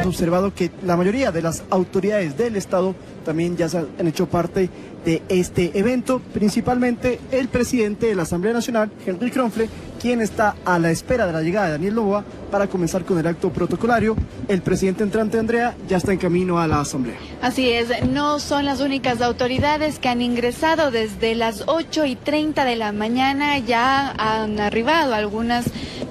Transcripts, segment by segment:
hemos observado que la mayoría de las autoridades del Estado también ya se han hecho parte de este evento, principalmente el presidente de la Asamblea Nacional, Henry Kronfle, quien está a la espera de la llegada de Daniel Noboa para comenzar con el acto protocolario. El presidente entrante, Andrea, ya está en camino a la Asamblea. Así es, no son las únicas autoridades que han ingresado. Desde las 8:30 de la mañana ya han arribado algunas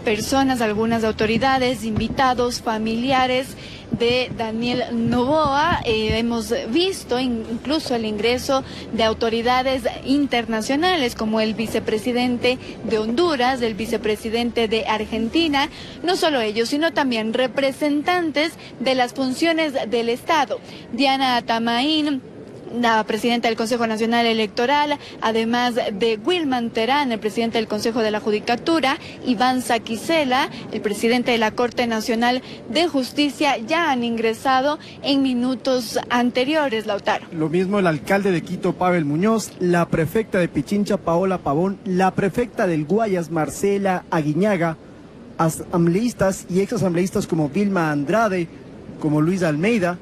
personas, algunas autoridades, invitados, familiares de Daniel Noboa. Hemos visto incluso el ingreso de autoridades internacionales como el vicepresidente de Honduras, el vicepresidente de Argentina. No solo ellos, sino también representantes de las funciones del Estado. Diana Tamaín, la presidenta del Consejo Nacional Electoral, además de Wilman Terán, el presidente del Consejo de la Judicatura, Iván Saquicela, el presidente de la Corte Nacional de Justicia, ya han ingresado en minutos anteriores, Lautaro. Lo mismo el alcalde de Quito, Pavel Muñoz, la prefecta de Pichincha, Paola Pavón, la prefecta del Guayas, Marcela Aguiñaga, asambleístas y exasambleístas como Vilma Andrade, como Luis Almeida,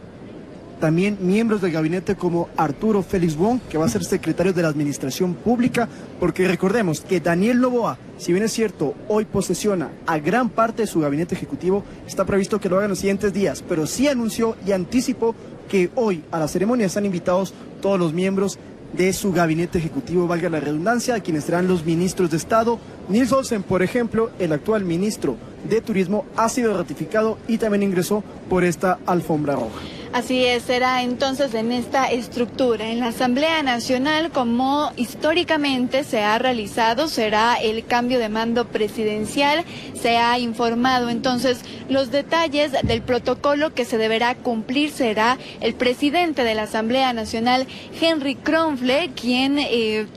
también miembros del gabinete como Arturo Félix Wong, que va a ser secretario de la Administración Pública, porque recordemos que Daniel Noboa, si bien es cierto, hoy posesiona a gran parte de su gabinete ejecutivo, está previsto que lo haga en los siguientes días, pero sí anunció y anticipó que hoy a la ceremonia están invitados todos los miembros de su gabinete ejecutivo, valga la redundancia, quienes serán los ministros de Estado. Nils Olsen, por ejemplo, el actual ministro de Turismo, ha sido ratificado y también ingresó por esta alfombra roja. Así es, será entonces en esta estructura, en la Asamblea Nacional, como históricamente se ha realizado, será el cambio de mando presidencial. Se ha informado entonces los detalles del protocolo que se deberá cumplir. Será el presidente de la Asamblea Nacional, Henry Kronfle, quien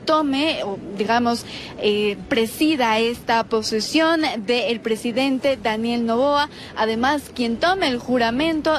tome, o digamos, presida esta posesión del presidente Daniel Noboa, además quien tome el juramento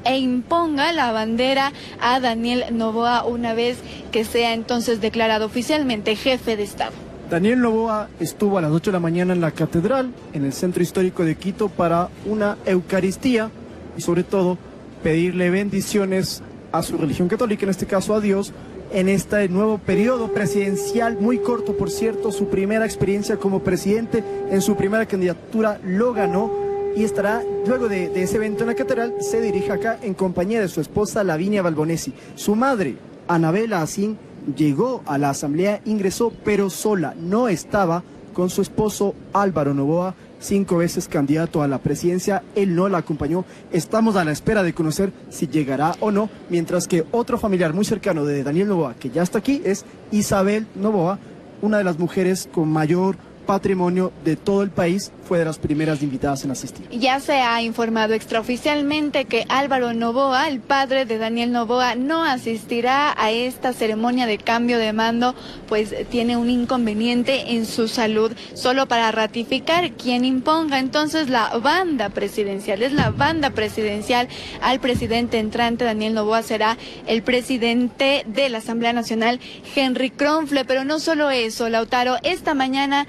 e imponga la bandera a Daniel Noboa una vez que sea entonces declarado oficialmente jefe de Estado. Daniel Noboa estuvo a las 8 de la mañana en la catedral, en el centro histórico de Quito, para una Eucaristía y sobre todo pedirle bendiciones a su religión católica, en este caso a Dios, en este nuevo periodo presidencial, muy corto por cierto. Su primera experiencia como presidente, en su primera candidatura lo ganó. Y estará, luego de ese evento en la catedral, se dirige acá en compañía de su esposa Lavinia Balbonesi. Su madre, Anabela Asín, llegó a la asamblea, ingresó, pero sola, no estaba con su esposo Álvaro Noboa, 5 veces candidato a la presidencia. Él no la acompañó. Estamos a la espera de conocer si llegará o no, mientras que otro familiar muy cercano de Daniel Noboa, que ya está aquí, es Isabel Noboa, una de las mujeres con mayor patrimonio de todo el país, fue de las primeras invitadas en asistir. Ya se ha informado extraoficialmente que Álvaro Noboa, el padre de Daniel Noboa, no asistirá a esta ceremonia de cambio de mando, pues tiene un inconveniente en su salud. Solo para ratificar, quien imponga entonces la banda presidencial, es la banda presidencial al presidente entrante Daniel Noboa, será el presidente de la Asamblea Nacional, Henry Kronfle. Pero no solo eso, Lautaro, esta mañana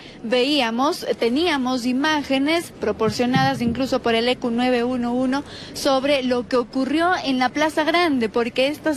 teníamos imágenes proporcionadas incluso por el ECU 911 sobre lo que ocurrió en la Plaza Grande, porque esta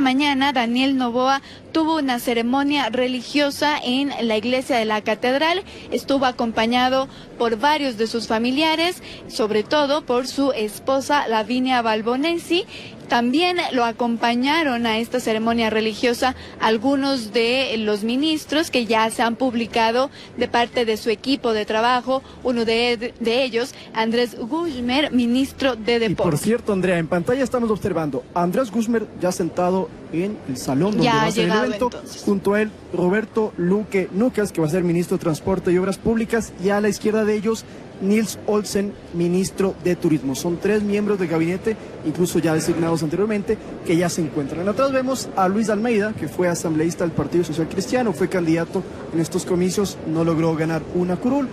mañana Daniel Noboa tuvo una ceremonia religiosa en la iglesia de la catedral. Estuvo acompañado por varios de sus familiares, sobre todo por su esposa Lavinia Balbonesi. También lo acompañaron a esta ceremonia religiosa algunos de los ministros que ya se han publicado de parte de su equipo de trabajo. Uno de ellos, Andrés Guzmán, ministro de Deportes. Y por cierto, Andrea, en pantalla estamos observando a Andrés Guzmán ya sentado en el salón donde va a ser el evento. Entonces, junto a él, Roberto Luque Núñez, que va a ser ministro de Transporte y Obras Públicas, y a la izquierda de ellos, Nils Olsen, ministro de Turismo. Son 3 miembros del gabinete, incluso ya designados anteriormente, que ya se encuentran. Atrás vemos a Luis Almeida, que fue asambleísta del Partido Social Cristiano, fue candidato en estos comicios, no logró ganar una curul.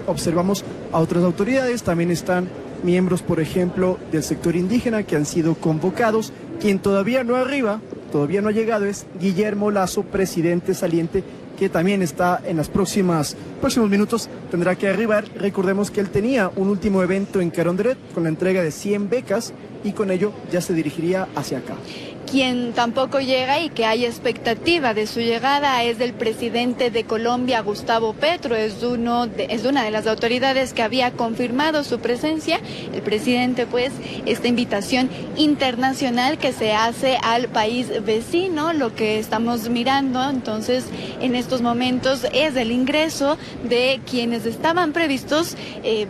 Observamos a otras autoridades, también están miembros, por ejemplo, del sector indígena que han sido convocados. Quien todavía no arriba todavía no ha llegado, es Guillermo Lasso, presidente saliente, que también está en los próximos minutos, tendrá que arribar. Recordemos que él tenía un último evento en Carondelet con la entrega de 100 becas y con ello ya se dirigiría hacia acá. Quien tampoco llega y que hay expectativa de su llegada es el presidente de Colombia, Gustavo Petro. Es una de las autoridades que había confirmado su presencia. El presidente, pues, esta invitación internacional que se hace al país vecino, lo que estamos mirando entonces en estos momentos es el ingreso de quienes estaban previstos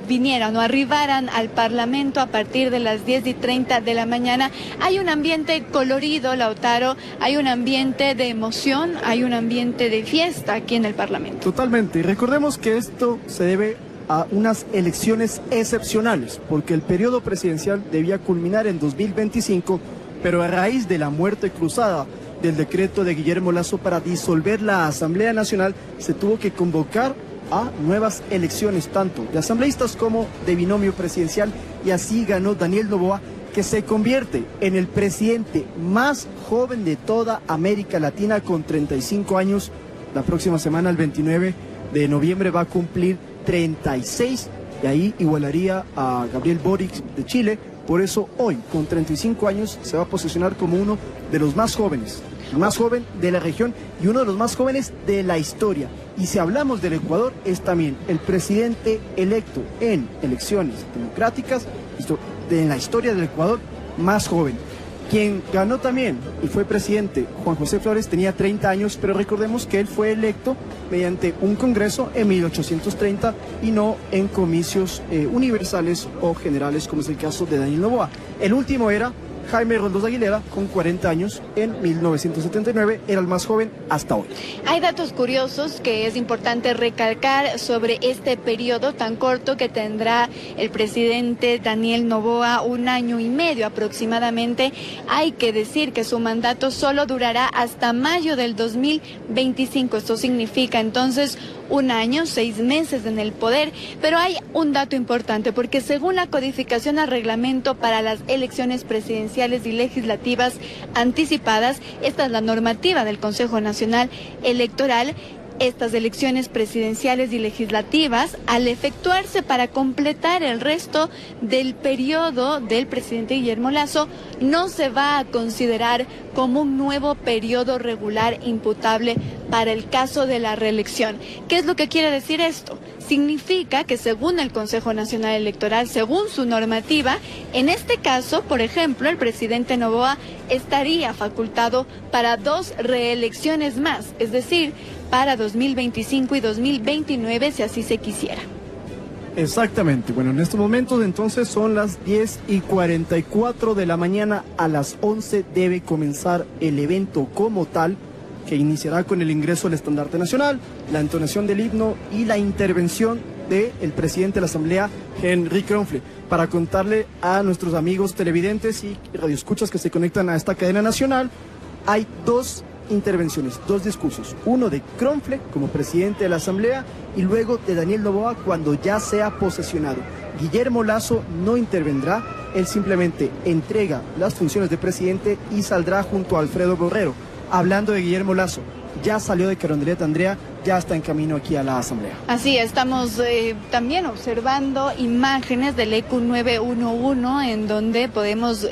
vinieran o arribaran al Parlamento a partir de las 10:30 de la mañana. Hay un ambiente colorido, Lautaro, hay un ambiente de emoción, hay un ambiente de fiesta aquí en el Parlamento. Totalmente, y recordemos que esto se debe a unas elecciones excepcionales, porque el periodo presidencial debía culminar en 2025, pero a raíz de la muerte cruzada del decreto de Guillermo Lasso para disolver la Asamblea Nacional, se tuvo que convocar a nuevas elecciones, tanto de asambleístas como de binomio presidencial, y así ganó Daniel Noboa, que se convierte en el presidente más joven de toda América Latina con 35 años. La próxima semana, el 29 de noviembre, va a cumplir 36 y ahí igualaría a Gabriel Boric de Chile. Por eso hoy, con 35 años, se va a posicionar como uno de los más jóvenes, el más joven de la región y uno de los más jóvenes de la historia. Y si hablamos del Ecuador, es también el presidente electo en elecciones democráticas en la historia del Ecuador más joven. Quien ganó también y fue presidente, Juan José Flores, tenía 30 años, pero recordemos que él fue electo mediante un congreso en 1830 y no en comicios universales o generales, como es el caso de Daniel Noboa. El último era Jaime Roldós Aguilera, con 40 años, en 1979, era el más joven hasta hoy. Hay datos curiosos que es importante recalcar sobre este periodo tan corto que tendrá el presidente Daniel Noboa, 1 año y medio aproximadamente. Hay que decir que su mandato solo durará hasta mayo del 2025. Esto significa entonces 1 año, 6 meses en el poder, pero hay un dato importante, porque según la codificación al reglamento para las elecciones presidenciales y legislativas anticipadas, esta es la normativa del Consejo Nacional Electoral. Estas elecciones presidenciales y legislativas, al efectuarse para completar el resto del periodo del presidente Guillermo Lasso, no se va a considerar como un nuevo periodo regular imputable para el caso de la reelección. ¿Qué es lo que quiere decir esto? Significa que según el Consejo Nacional Electoral, según su normativa, en este caso, por ejemplo, el presidente Noboa estaría facultado para 2 reelecciones más, es decir, para 2025 y 2029, si así se quisiera. Exactamente. Bueno, en estos momentos entonces son las 10:44 de la mañana. A las 11 debe comenzar el evento como tal, que iniciará con el ingreso al estandarte nacional, la entonación del himno y la intervención del presidente de la Asamblea, Henry Kronfle. Para contarle a nuestros amigos televidentes y radioescuchas que se conectan a esta cadena nacional, hay 2 intervenciones, 2 discursos, uno de Kronfle como presidente de la Asamblea y luego de Daniel Noboa cuando ya sea posesionado. Guillermo Lasso no intervendrá, él simplemente entrega las funciones de presidente y saldrá junto a Alfredo Borrero. Hablando de Guillermo Lasso, ya salió de Carondelet, Andrea, ya está en camino aquí a la Asamblea. Así, estamos también observando imágenes del ECU 911 en donde podemos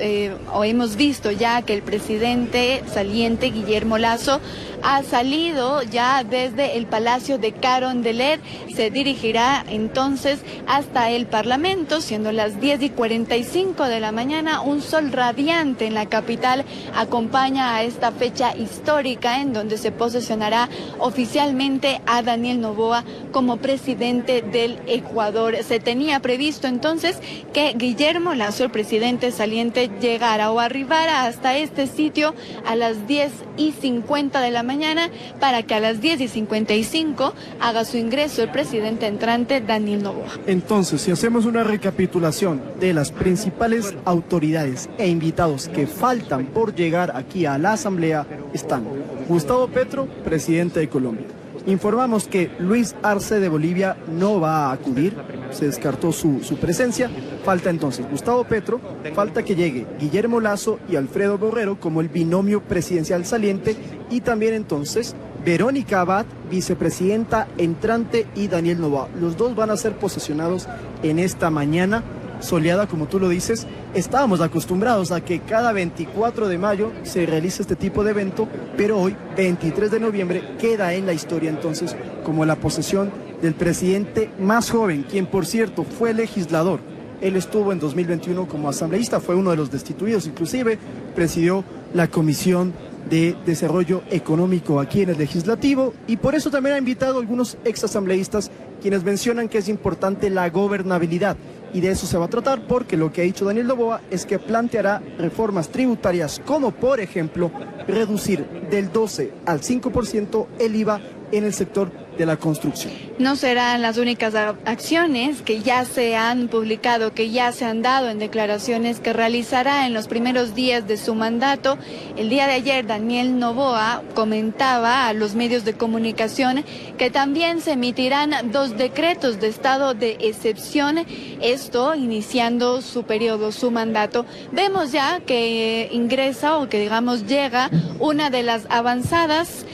o hemos visto ya que el presidente saliente Guillermo Lasso ha salido ya desde el Palacio de Carondelet. Se dirigirá entonces hasta el Parlamento, siendo las 10:45 de la mañana. Un sol radiante en la capital acompaña a esta fecha histórica en donde se posesionará oficialmente a Daniel Noboa como presidente del Ecuador. Se tenía previsto entonces que Guillermo Lasso, el presidente saliente, llegara o arribara hasta este sitio a las 10:50 de la mañana para que a las 10:55 haga su ingreso el presidente entrante Daniel Noboa. Entonces, si hacemos una recapitulación de las principales autoridades e invitados que faltan por llegar aquí a la Asamblea, están Gustavo Petro, presidente de Colombia. Informamos que Luis Arce de Bolivia no va a acudir. se descartó su presencia. Falta entonces Gustavo Petro, falta que llegue Guillermo Lasso y Alfredo Borrero como el binomio presidencial saliente, y también entonces Verónica Abad, vicepresidenta entrante, y Daniel Noboa. Los dos van a ser posesionados en esta mañana soleada, como tú lo dices. Estábamos acostumbrados a que cada 24 de mayo se realice este tipo de evento, pero hoy, 23 de noviembre, queda en la historia entonces como la posesión del presidente más joven, quien por cierto fue legislador. Él estuvo en 2021 como asambleísta, fue uno de los destituidos, inclusive presidió la Comisión de Desarrollo Económico aquí en el Legislativo, y por eso también ha invitado a algunos exasambleístas quienes mencionan que es importante la gobernabilidad, y de eso se va a tratar, porque lo que ha dicho Daniel Noboa es que planteará reformas tributarias como, por ejemplo, reducir del 12 al 5% el IVA en el sector de la construcción. No serán las únicas acciones que ya se han publicado, que ya se han dado en declaraciones que realizará en los primeros días de su mandato. El día de ayer Daniel Noboa comentaba a los medios de comunicación que también se emitirán 2 decretos de estado de excepción, esto iniciando su periodo, su mandato. Vemos ya que ingresa, o que digamos llega, una de las avanzadas.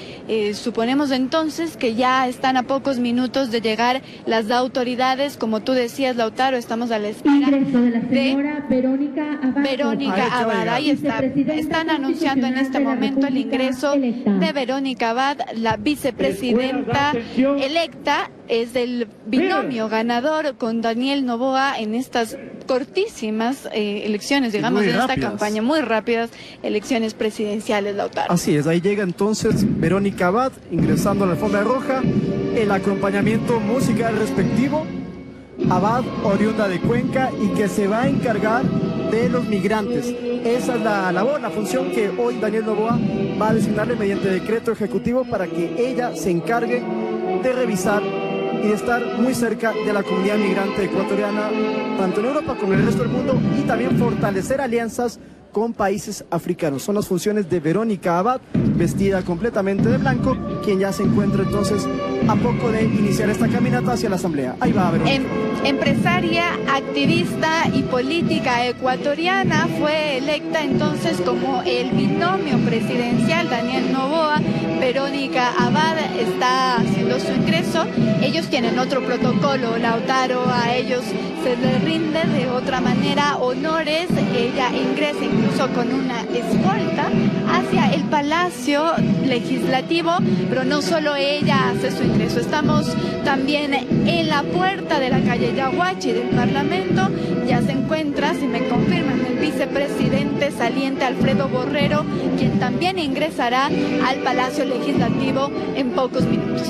Suponemos entonces que ya están a pocos minutos de llegar las autoridades, como tú decías, Lautaro. Estamos a la espera de Verónica Abad. Ahí está. Están anunciando en este momento el ingreso de Verónica Abad, la vicepresidenta electa. Es el binomio ganador con Daniel Noboa en estas cortísimas elecciones, digamos, en esta campaña, muy rápidas elecciones presidenciales, Lautaro. Así es, ahí llega entonces Verónica Abad ingresando a la alfombra roja, el acompañamiento musical respectivo. Abad, oriunda de Cuenca, y que se va a encargar de los migrantes. Esa es la labor, la función que hoy Daniel Noboa va a designarle mediante decreto ejecutivo, para que ella se encargue de revisar y de estar muy cerca de la comunidad migrante ecuatoriana, tanto en Europa como en el resto del mundo, y también fortalecer alianzas con países africanos. Son las funciones de Verónica Abad, vestida completamente de blanco, quien ya se encuentra entonces a poco de iniciar esta caminata hacia la Asamblea. Ahí va Verónica. Empresaria, activista y política ecuatoriana, fue electa entonces como el binomio presidencial. Daniel Noboa, Verónica Abad está haciendo su ingreso. Ellos tienen otro protocolo, Lautaro, a ellos se les rinde de otra manera honores. Ella ingresa incluso con una escolta hacia el Palacio Legislativo, pero no solo ella hace su ingreso. Estamos también en la puerta de la calle Yaguachi del Parlamento. Ya se encuentra, si me confirman, el vicepresidente saliente Alfredo Borrero, quien también ingresará al Palacio Legislativo en pocos minutos.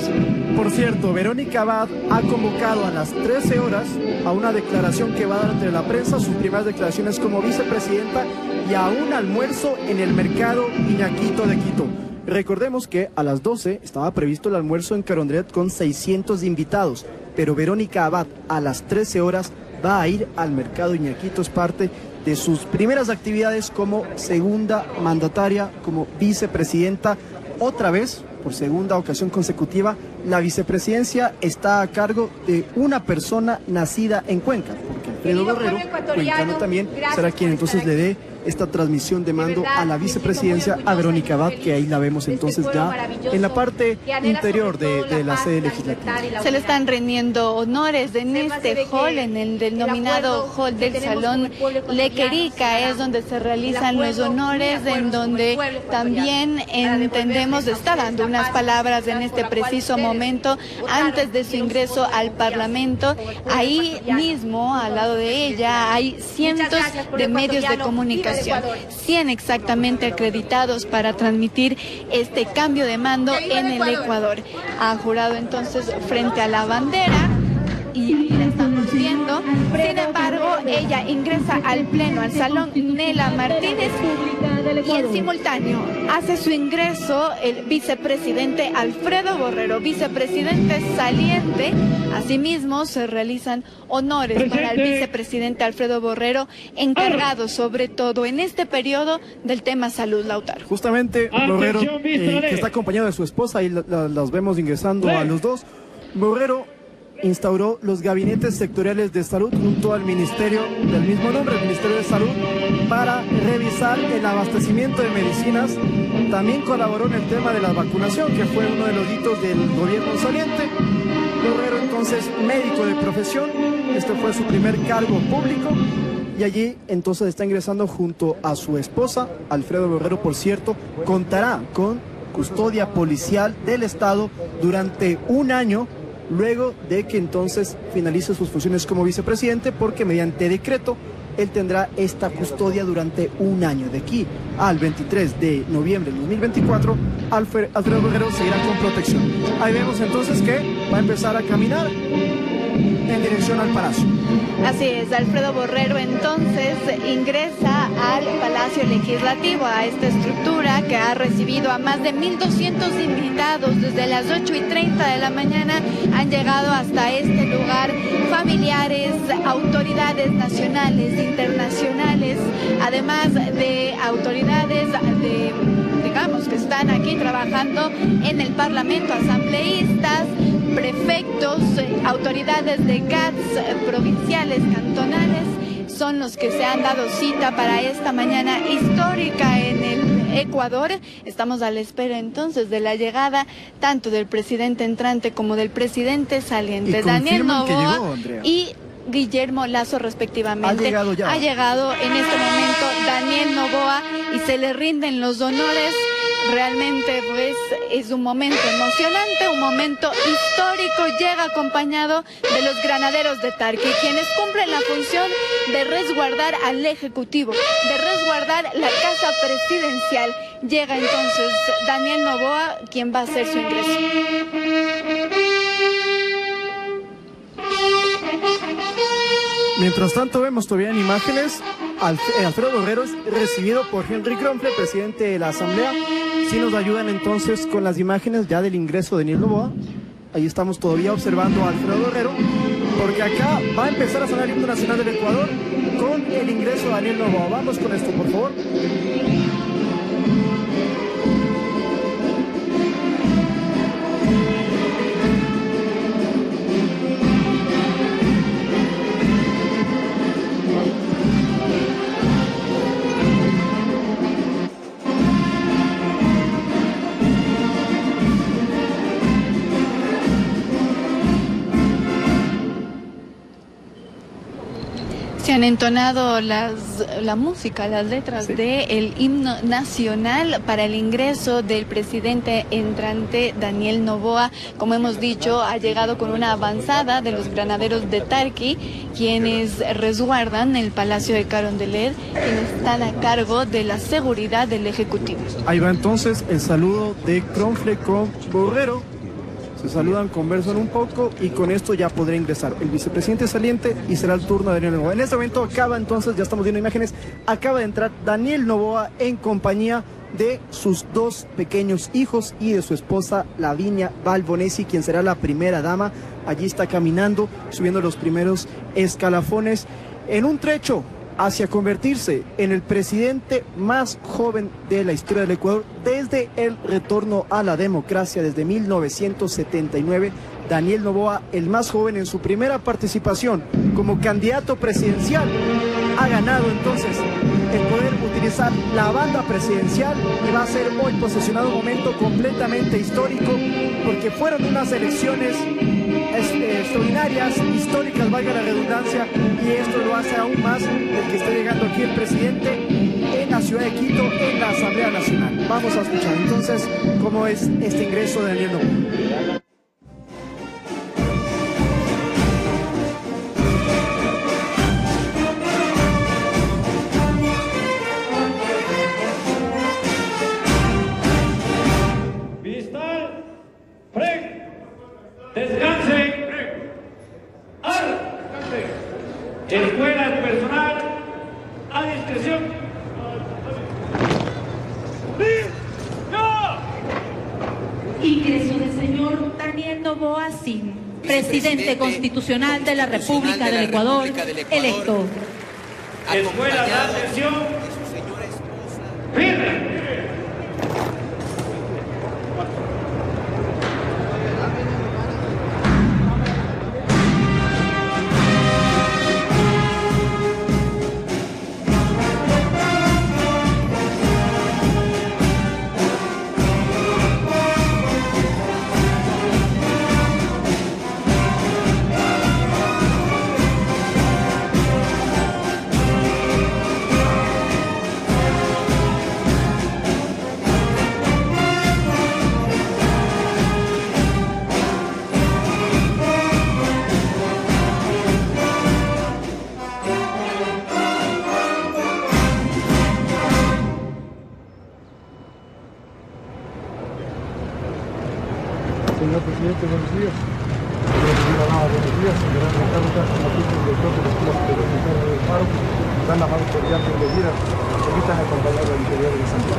Por cierto, Verónica Abad ha convocado a las 13 horas a una declaración que va a dar ante la prensa, sus primeras declaraciones como vicepresidenta, y a un almuerzo en el mercado Iñaquito de Quito. Recordemos que a las 12 estaba previsto el almuerzo en Carondelet con 600 invitados, pero Verónica Abad a las 13 horas va a ir al mercado Iñaquito. Es parte de sus primeras actividades como segunda mandataria, como vicepresidenta. Otra vez, por segunda ocasión consecutiva, la vicepresidencia está a cargo de una persona nacida en Cuenca, porque Alfredo Borrero, cuencano también, será quien entonces le dé esta transmisión de mando a la vicepresidencia a Verónica Abad, que ahí la vemos entonces ya en la parte interior de la sede legislativa. Se le están rindiendo honores en este hall, en el denominado hall del Salón Lequerica, es donde se realizan los honores, en donde también entendemos está dando unas palabras en este preciso momento antes de su ingreso al Parlamento. Ahí mismo, al lado de ella, hay cientos de medios de comunicación, 100 exactamente acreditados para transmitir este cambio de mando en el Ecuador. Ha jurado entonces frente a la bandera y ahí la estamos viendo. Sin embargo, ella ingresa al pleno, al Salón Nela Martínez, y en simultáneo hace su ingreso el vicepresidente Alfredo Borrero, vicepresidente saliente. Asimismo, se realizan honores para el vicepresidente Alfredo Borrero, encargado sobre todo en este periodo del tema salud, Lautaro. Justamente Borrero, que está acompañado de su esposa, y las vemos ingresando a los dos. Borrero instauró los gabinetes sectoriales de salud junto al ministerio del mismo nombre, el Ministerio de Salud, para revisar el abastecimiento de medicinas. También colaboró en el tema de la vacunación, que fue uno de los hitos del gobierno saliente. Borrero, entonces, médico de profesión, este fue su primer cargo público, y allí entonces está ingresando junto a su esposa. Alfredo Borrero, por cierto, contará con custodia policial del Estado durante un año, luego de que entonces finalice sus funciones como vicepresidente, porque mediante decreto él tendrá esta custodia durante un año. De aquí al 23 de noviembre de 2024, Alfredo Borrero seguirá con protección. Ahí vemos entonces que va a empezar a caminar en dirección al Palacio. Así es, Alfredo Borrero entonces ingresa al Palacio Legislativo, a esta estructura que ha recibido a más de 1.200 invitados. Desde las 8:30 de la mañana han llegado hasta este lugar familiares, autoridades nacionales, internacionales, además de autoridades digamos que están aquí trabajando en el Parlamento, asambleístas, prefectos, autoridades de CATS, provinciales, cantonales, son los que se han dado cita para esta mañana histórica en el Ecuador. Estamos a la espera entonces de la llegada tanto del presidente entrante como del presidente saliente, Daniel Noboa y Guillermo Lasso respectivamente. Ha llegado en este momento Daniel Noboa y se le rinden los honores. Realmente pues es un momento emocionante, un momento histórico. Llega acompañado de los granaderos de Tarqui, quienes cumplen la función de resguardar al Ejecutivo, de resguardar la casa presidencial. Llega entonces Daniel Noboa, quien va a hacer su ingreso. Mientras tanto vemos todavía en imágenes Alfredo Borrero es recibido por Henry Kronfle, presidente de la Asamblea. Si nos ayudan entonces con las imágenes ya del ingreso de Daniel Noboa. Ahí estamos todavía observando a Alfredo Borrero, porque acá va a empezar a sonar el himno nacional del Ecuador con el ingreso de Daniel Noboa. Vamos con esto, por favor. Se han entonado la música, las letras del himno nacional para el ingreso del presidente entrante Daniel Noboa. Como hemos dicho, ha llegado con una avanzada de los granaderos de Tarqui, quienes resguardan el Palacio de Carondelet, quienes están a cargo de la seguridad del Ejecutivo. Ahí va entonces el saludo de Kronfle con Borrero. Se saludan, conversan un poco y con esto ya podrá ingresar el vicepresidente saliente y será el turno de Daniel Noboa. En este momento acaba entonces, ya estamos viendo imágenes, acaba de entrar Daniel Noboa en compañía de sus dos pequeños hijos y de su esposa Lavinia Balbonesi, quien será la primera dama. Allí está caminando, subiendo los primeros escalafones en un trecho hacia convertirse en el presidente más joven de la historia del Ecuador desde el retorno a la democracia desde 1979. Daniel Noboa, el más joven en su primera participación como candidato presidencial, ha ganado entonces el poder utilizar la banda presidencial y va a ser hoy posesionado un momento completamente histórico, porque fueron unas elecciones extraordinarias, históricas, valga la redundancia, y esto lo hace aún más el que esté llegando aquí el presidente en la ciudad de Quito, en la Asamblea Nacional. Vamos a escuchar entonces cómo es este ingreso de Daniel Noboa. Descansen. Escuela personal a discreción. Ingreso del señor Daniel Noboa Sin, presidente constitucional de la República del Ecuador, electo. Escuela de atención. Firme. presidente, buenos días. Buenos días, señora Ricardo, director de la Escuela Superior del Paro. Dan la más cordial bienvenida. Permitan acompañar al interior de la Asamblea.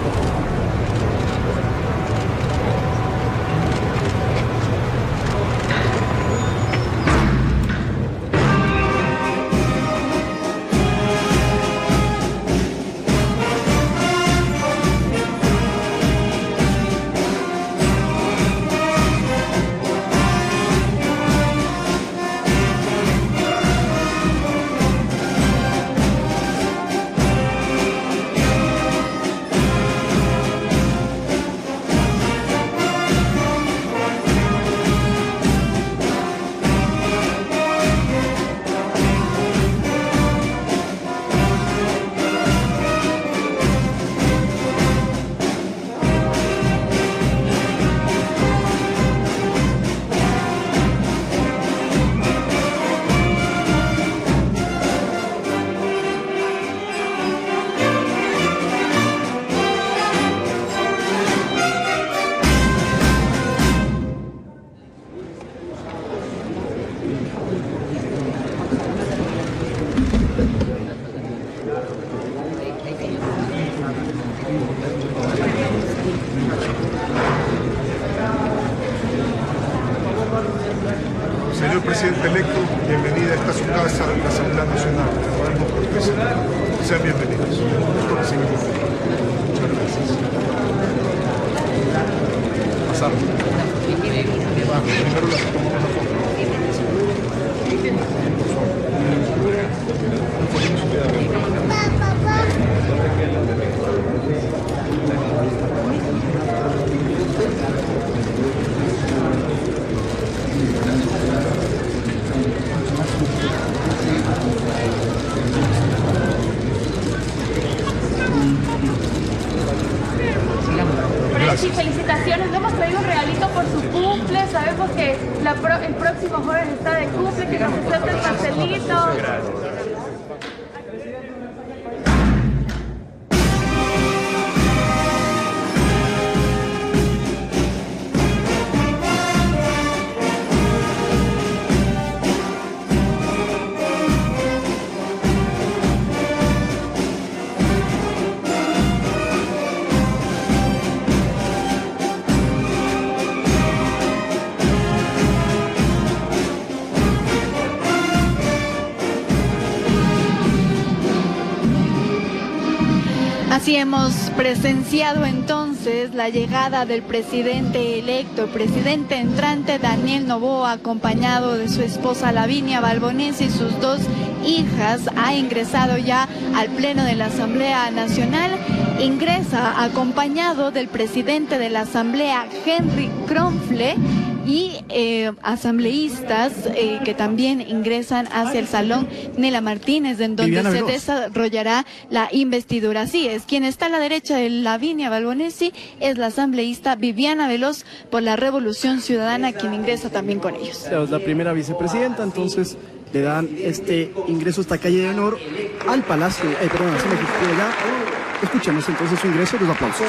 Señor presidente electo, bienvenida a esta su casa, la Asamblea Nacional. Sean bienvenidos. Muchas gracias. Pasar. Primero las tomamos una foto. Sí, felicitaciones, le hemos traído un regalito por su cumple, sabemos que el próximo jueves está de cumple, que nos acepte el pastelito. Así hemos presenciado entonces la llegada del presidente electo, el presidente entrante Daniel Noboa, acompañado de su esposa Lavinia Balbonesi y sus dos hijas. Ha ingresado ya al Pleno de la Asamblea Nacional. Ingresa acompañado del presidente de la Asamblea, Henry Kronfle, y asambleístas que también ingresan hacia el Salón Nela Martínez, en donde se desarrollará la investidura. Así es, quien está a la derecha de Lavinia Balbonesi es la asambleísta Viviana Veloz por la Revolución Ciudadana, quien ingresa también con ellos. Es la primera vicepresidenta, entonces le dan este ingreso, esta calle de honor al Palacio, perdón, así me equivoqué ya. Escuchemos entonces su ingreso y los aplausos.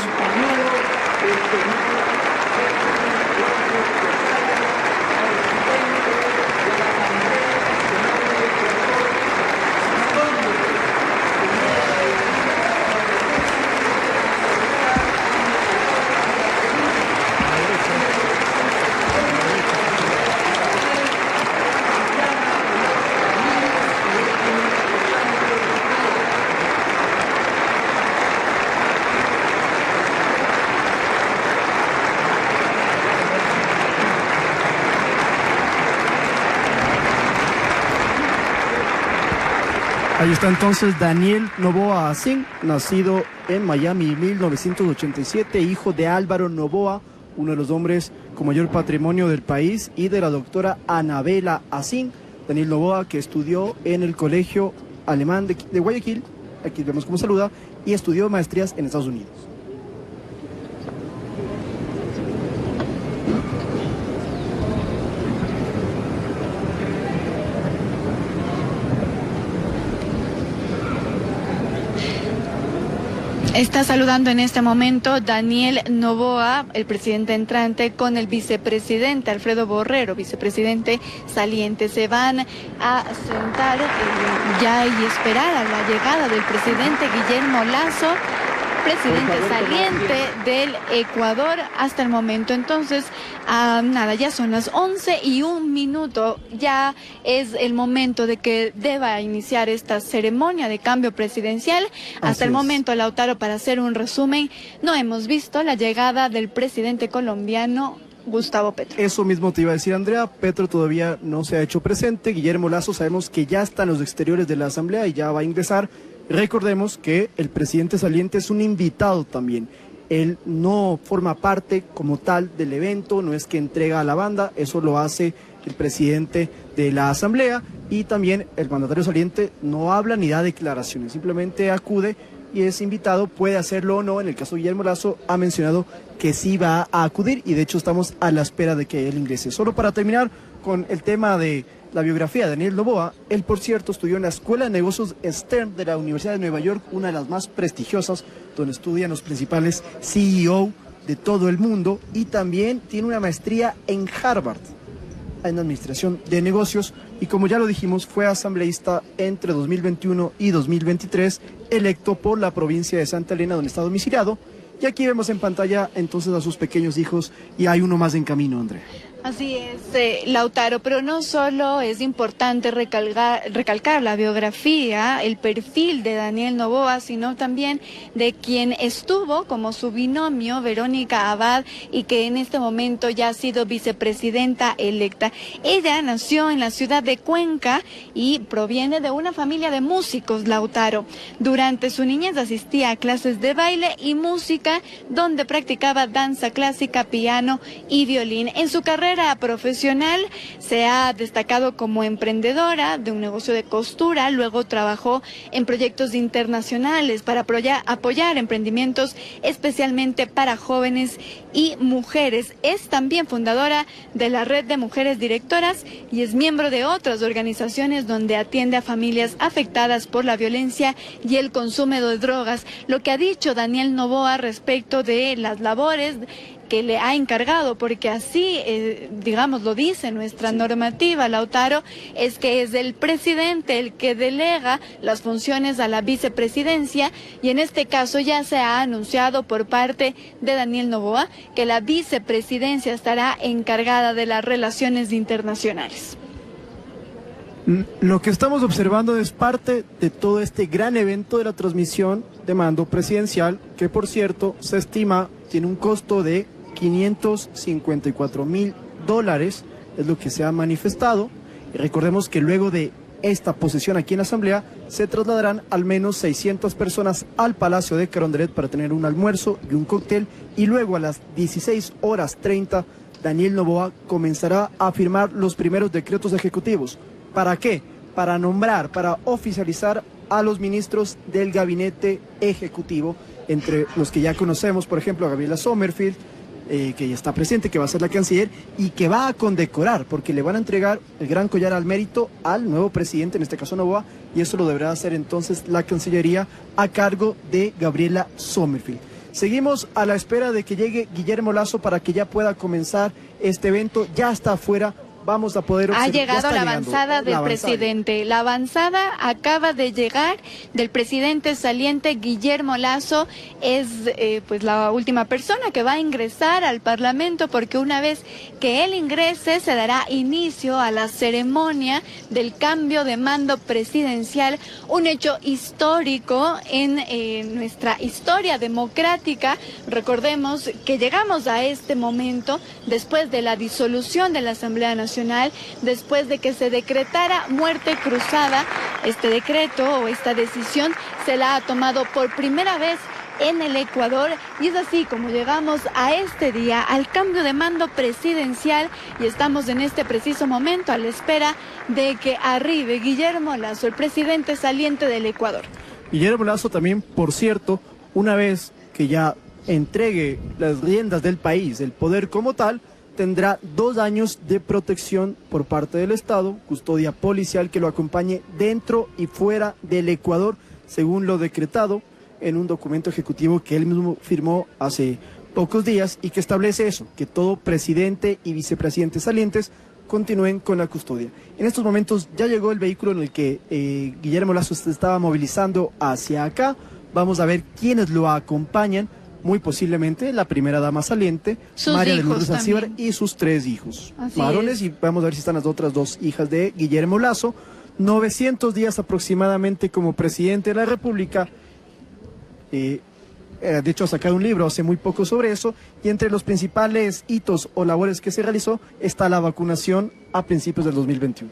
Ahí está entonces Daniel Noboa Asín, nacido en Miami en 1987, hijo de Álvaro Noboa, uno de los hombres con mayor patrimonio del país, y de la doctora Anabela Asín. Daniel Noboa, que estudió en el Colegio Alemán de Guayaquil, aquí vemos cómo saluda, y estudió maestrías en Estados Unidos. Está saludando en este momento Daniel Noboa, el presidente entrante, con el vicepresidente Alfredo Borrero, vicepresidente saliente. Se van a sentar ya y esperar a la llegada del presidente Guillermo Lasso, presidente saliente del Ecuador hasta el momento. Entonces, nada, ya son las 11:01, ya es el momento de que deba iniciar esta ceremonia de cambio presidencial. Hasta el momento, Lautaro, para hacer un resumen, no hemos visto la llegada del presidente colombiano Gustavo Petro. Eso mismo te iba a decir, Andrea. Petro todavía no se ha hecho presente. Guillermo Lasso sabemos que ya está en los exteriores de la Asamblea y ya va a ingresar. Recordemos que el presidente saliente es un invitado también. Él no forma parte como tal del evento, no es que entrega a la banda, eso lo hace el presidente de la Asamblea, y también el mandatario saliente no habla ni da declaraciones, simplemente acude y es invitado, puede hacerlo o no. En el caso de Guillermo Lasso ha mencionado que sí va a acudir y de hecho estamos a la espera de que él ingrese. Solo para terminar con el tema de la biografía de Daniel Noboa, él por cierto estudió en la Escuela de Negocios Stern de la Universidad de Nueva York, una de las más prestigiosas, donde estudian los principales CEO de todo el mundo, y también tiene una maestría en Harvard, en Administración de Negocios, y como ya lo dijimos, fue asambleísta entre 2021 y 2023, electo por la provincia de Santa Elena, donde está domiciliado, y aquí vemos en pantalla entonces a sus pequeños hijos, y hay uno más en camino, Andrea. Así es, Lautaro, pero no solo es importante recalcar la biografía, el perfil de Daniel Noboa, sino también de quien estuvo como su binomio, Verónica Abad, y que en este momento ya ha sido vicepresidenta electa. Ella nació en la ciudad de Cuenca y proviene de una familia de músicos, Lautaro. Durante su niñez asistía a clases de baile y música, donde practicaba danza clásica, piano y violín. En su carrera profesional se ha destacado como emprendedora de un negocio de costura, luego trabajó en proyectos internacionales para apoyar emprendimientos especialmente para jóvenes y mujeres. Es también fundadora de la Red de Mujeres Directoras y es miembro de otras organizaciones donde atiende a familias afectadas por la violencia y el consumo de drogas. Lo que ha dicho Daniel Noboa respecto de las labores que le ha encargado, porque así, digamos, lo dice nuestra normativa, Lautaro, es que es el presidente el que delega las funciones a la vicepresidencia, y en este caso ya se ha anunciado por parte de Daniel Noboa que la vicepresidencia estará encargada de las relaciones internacionales. Lo que estamos observando es parte de todo este gran evento de la transmisión de mando presidencial, que por cierto se estima tiene un costo de $554,000, es lo que se ha manifestado. Y recordemos que luego de esta posesión aquí en la Asamblea se trasladarán al menos 600 personas al Palacio de Carondelet para tener un almuerzo y un cóctel, y luego a las 16:30 Daniel Noboa comenzará a firmar los primeros decretos ejecutivos. ¿Para qué? Para nombrar, para oficializar a los ministros del gabinete ejecutivo, entre los que ya conocemos, por ejemplo, a Gabriela Sommerfield, que ya está presente, que va a ser la canciller y que va a condecorar, porque le van a entregar el gran collar al mérito al nuevo presidente, en este caso Noboa, y eso lo deberá hacer entonces la Cancillería a cargo de Gabriela Sommerfield. Seguimos a la espera de que llegue Guillermo Lasso para que ya pueda comenzar este evento. Ya está afuera. Vamos a poder observar. Ha llegado la avanzada del presidente. La avanzada acaba de llegar del presidente saliente Guillermo Lasso. Es pues la última persona que va a ingresar al Parlamento, porque una vez que él ingrese se dará inicio a la ceremonia del cambio de mando presidencial, un hecho histórico en nuestra historia democrática. Recordemos que llegamos a este momento después de la disolución de la Asamblea Nacional, después de que se decretara muerte cruzada. Este decreto o esta decisión se la ha tomado por primera vez en el Ecuador, y es así como llegamos a este día, al cambio de mando presidencial, y estamos en este preciso momento a la espera de que arribe Guillermo Lasso, el presidente saliente del Ecuador. Guillermo Lasso también, por cierto, una vez que ya entregue las riendas del país, el poder como tal, tendrá 2 años de protección por parte del Estado, custodia policial que lo acompañe dentro y fuera del Ecuador, según lo decretado en un documento ejecutivo que él mismo firmó hace pocos días y que establece eso, que todo presidente y vicepresidente salientes continúen con la custodia. En estos momentos ya llegó el vehículo en el que Guillermo Lasso se estaba movilizando hacia acá. Vamos a ver quiénes lo acompañan, muy posiblemente la primera dama saliente, María de Lourdes Alcíbar, y sus 3 hijos varones, y vamos a ver si están las otras 2 hijas de Guillermo Lasso. 900 días aproximadamente como presidente de la República. De hecho, ha sacado un libro hace muy poco sobre eso, y entre los principales hitos o labores que se realizó está la vacunación a principios del 2021.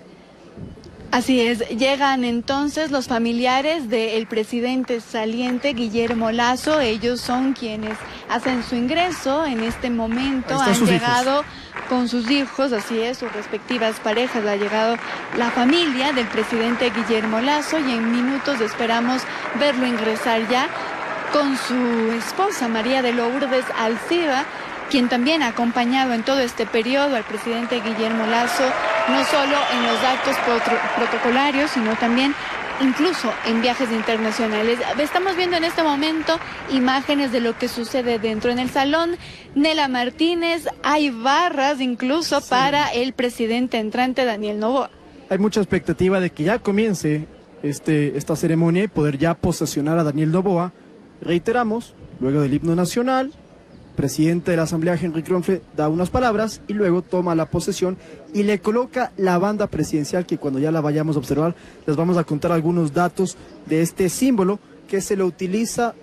Así es, llegan entonces los familiares del presidente saliente Guillermo Lasso. Ellos son quienes hacen su ingreso en este momento. Han llegado con sus hijos, así es, sus respectivas parejas. Ha llegado la familia del presidente Guillermo Lasso y en minutos esperamos verlo ingresar ya con su esposa María de Lourdes Alcíbar, quien también ha acompañado en todo este periodo al presidente Guillermo Lasso, no solo en los actos protocolarios, sino también incluso en viajes internacionales. Estamos viendo en este momento imágenes de lo que sucede dentro. En el salón Nela Martínez hay barras incluso para el presidente entrante Daniel Noboa. Hay mucha expectativa de que ya comience esta ceremonia y poder ya posesionar a Daniel Noboa. Reiteramos, luego del himno nacional, presidente de la Asamblea, Henry Kronfle, da unas palabras y luego toma la posesión y le coloca la banda presidencial, que cuando ya la vayamos a observar les vamos a contar algunos datos de este símbolo que se lo utiliza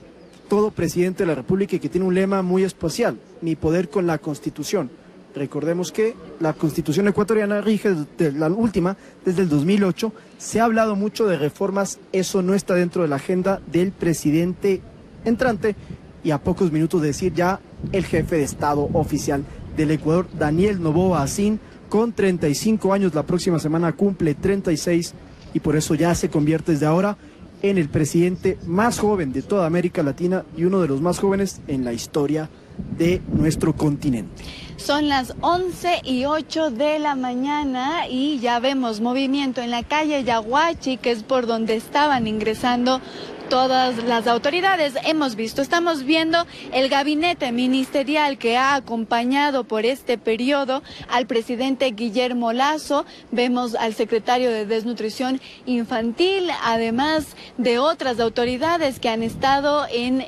todo presidente de la República y que tiene un lema muy especial: mi poder con la Constitución. Recordemos que la Constitución ecuatoriana rige la última desde el 2008. Se ha hablado mucho de reformas, eso no está dentro de la agenda del presidente entrante, y a pocos minutos de decir ya el jefe de Estado oficial del Ecuador, Daniel Noboa Asín, con 35 años, la próxima semana cumple 36, y por eso ya se convierte desde ahora en el presidente más joven de toda América Latina y uno de los más jóvenes en la historia de nuestro continente. Son las 11:08 de la mañana y ya vemos movimiento en la calle Yaguachi, que es por donde estaban ingresando todas las autoridades. Estamos viendo el gabinete ministerial que ha acompañado por este periodo al presidente Guillermo Lasso. Vemos al secretario de Desnutrición Infantil, además de otras autoridades que han estado en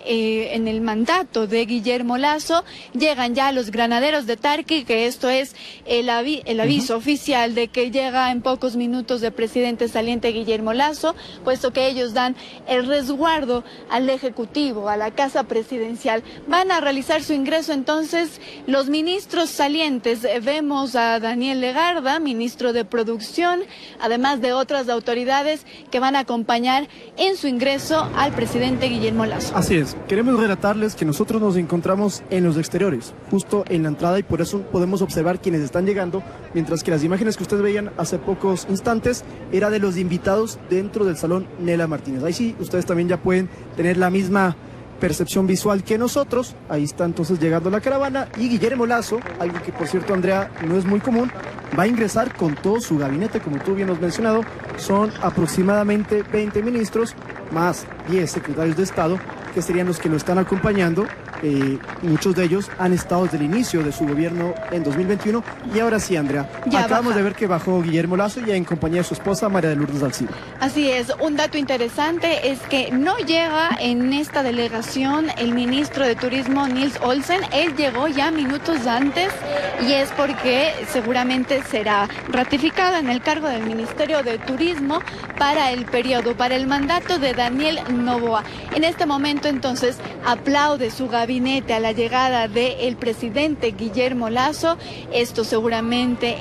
el mandato de Guillermo Lasso. Llegan ya los granaderos de Tarqui, que esto es el aviso oficial de que llega en pocos minutos el presidente saliente Guillermo Lasso, puesto que ellos dan el resguardo al Ejecutivo, a la Casa Presidencial. Van a realizar su ingreso entonces los ministros salientes. Vemos a Daniel Legarda, ministro de Producción, además de otras autoridades que van a acompañar en su ingreso al presidente Guillermo Lasso. Así es, queremos relatarles que nosotros nos encontramos en los exteriores, justo en la entrada, y por eso podemos observar quienes están llegando, mientras que las imágenes que ustedes veían hace pocos instantes era de los invitados dentro del salón Nela Martínez. Ahí sí, ustedes también ya pueden tener la misma percepción visual que nosotros. Ahí está entonces llegando la caravana, y Guillermo Lasso, algo que por cierto, Andrea, no es muy común, va a ingresar con todo su gabinete, como tú bien has mencionado. Son aproximadamente 20 ministros más 10 secretarios de Estado que serían los que lo están acompañando. Muchos de ellos han estado desde el inicio de su gobierno en 2021. Y ahora sí, Andrea, acabamos de ver que bajó Guillermo Lasso ya en compañía de su esposa María de Lourdes Alcíbar. Así es, un dato interesante es que no llega en esta delegación el ministro de Turismo Nils Olsen. Él llegó ya minutos antes, y es porque seguramente será ratificado en el cargo del Ministerio de Turismo para el mandato de Daniel Noboa. En este momento entonces aplaude su gabinete a la llegada del presidente Guillermo Lasso. Esto seguramente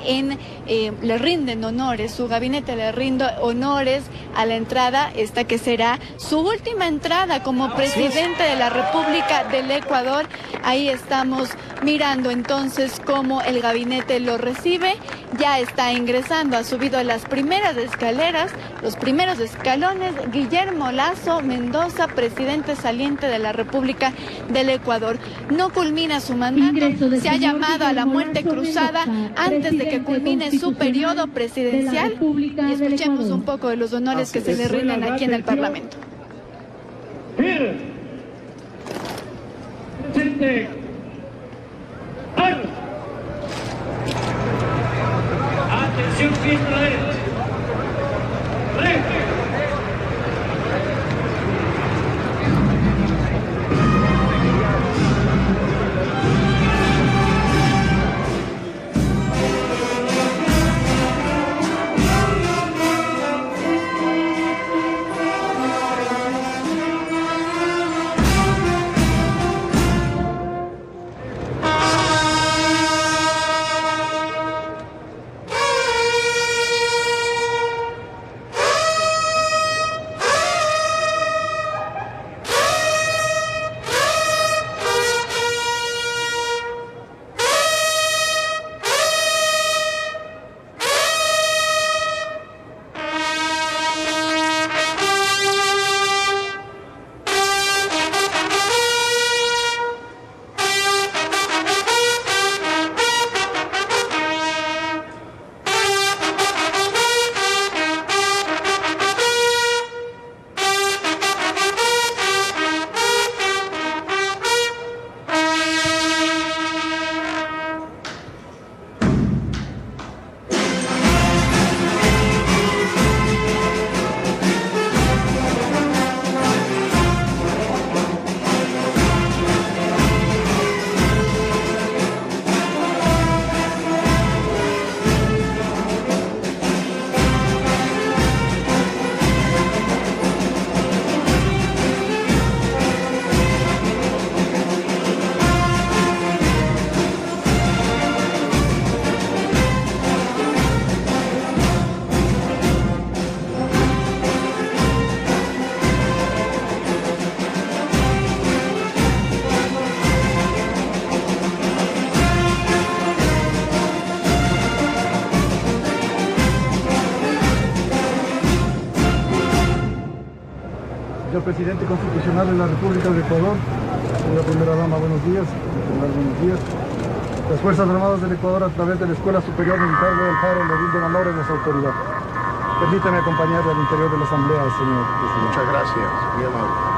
le rinden honores, su gabinete le rinde honores a la entrada, esta que será su última entrada como presidente de la República del Ecuador. Ahí estamos mirando entonces cómo el gabinete lo recibe. Ya está ingresando, ha subido las primeras escaleras, los primeros escalones, Guillermo Lasso Mendoza, presidente saliente de la República del Ecuador. No culmina su mandato, se ha llamado a la muerte cruzada antes de que culmine su periodo presidencial, y escuchemos un poco de los honores que se le rinden aquí en el Parlamento. presente. ¡Manos! Atención, pista a la derecha. Recto. Señor Presidente Constitucional de la República del Ecuador, señora Primera Dama, buenos días. Buenos días. Las Fuerzas Armadas del Ecuador, a través de la Escuela Superior Militar de Alfaro, le rinden honores a su autoridad. Permítame acompañarle al interior de la Asamblea, señor Presidente. Muchas gracias, muy amable.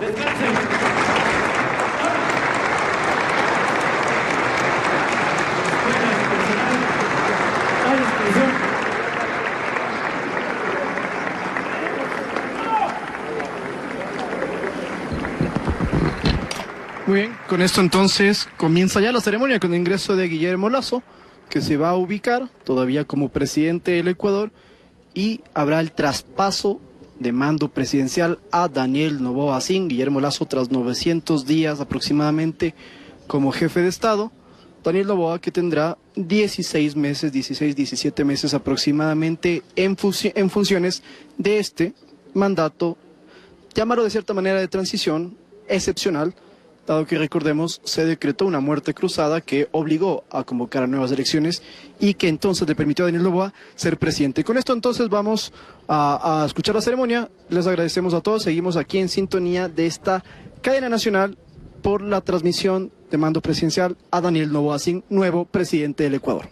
Descansen. A disposición. Muy bien, con esto entonces comienza ya la ceremonia con el ingreso de Guillermo Lasso, que se va a ubicar todavía como presidente del Ecuador, y habrá el traspaso de mando presidencial a Daniel Noboa Sin. Guillermo Lasso, tras 900 días aproximadamente como jefe de Estado. Daniel Noboa, que tendrá 16 meses, 16, 17 meses aproximadamente en funciones de este mandato, llamarlo de cierta manera de transición excepcional, dado que, recordemos, se decretó una muerte cruzada que obligó a convocar a nuevas elecciones y que entonces le permitió a Daniel Noboa ser presidente. Con esto entonces vamos a escuchar la ceremonia. Les agradecemos a todos. Seguimos aquí en sintonía de esta cadena nacional por la transmisión de mando presidencial a Daniel Noboa Sin, nuevo presidente del Ecuador.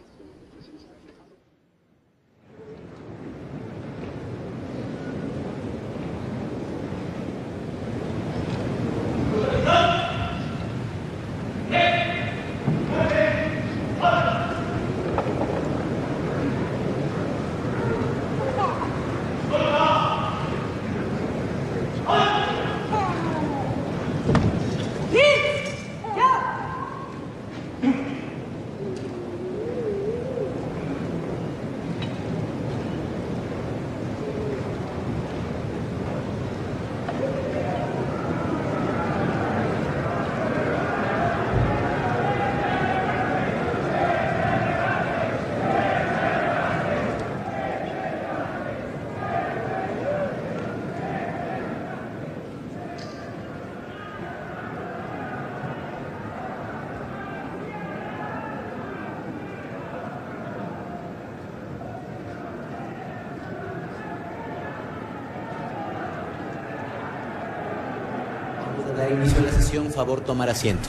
Dar inicio a la sesión, favor tomar asiento.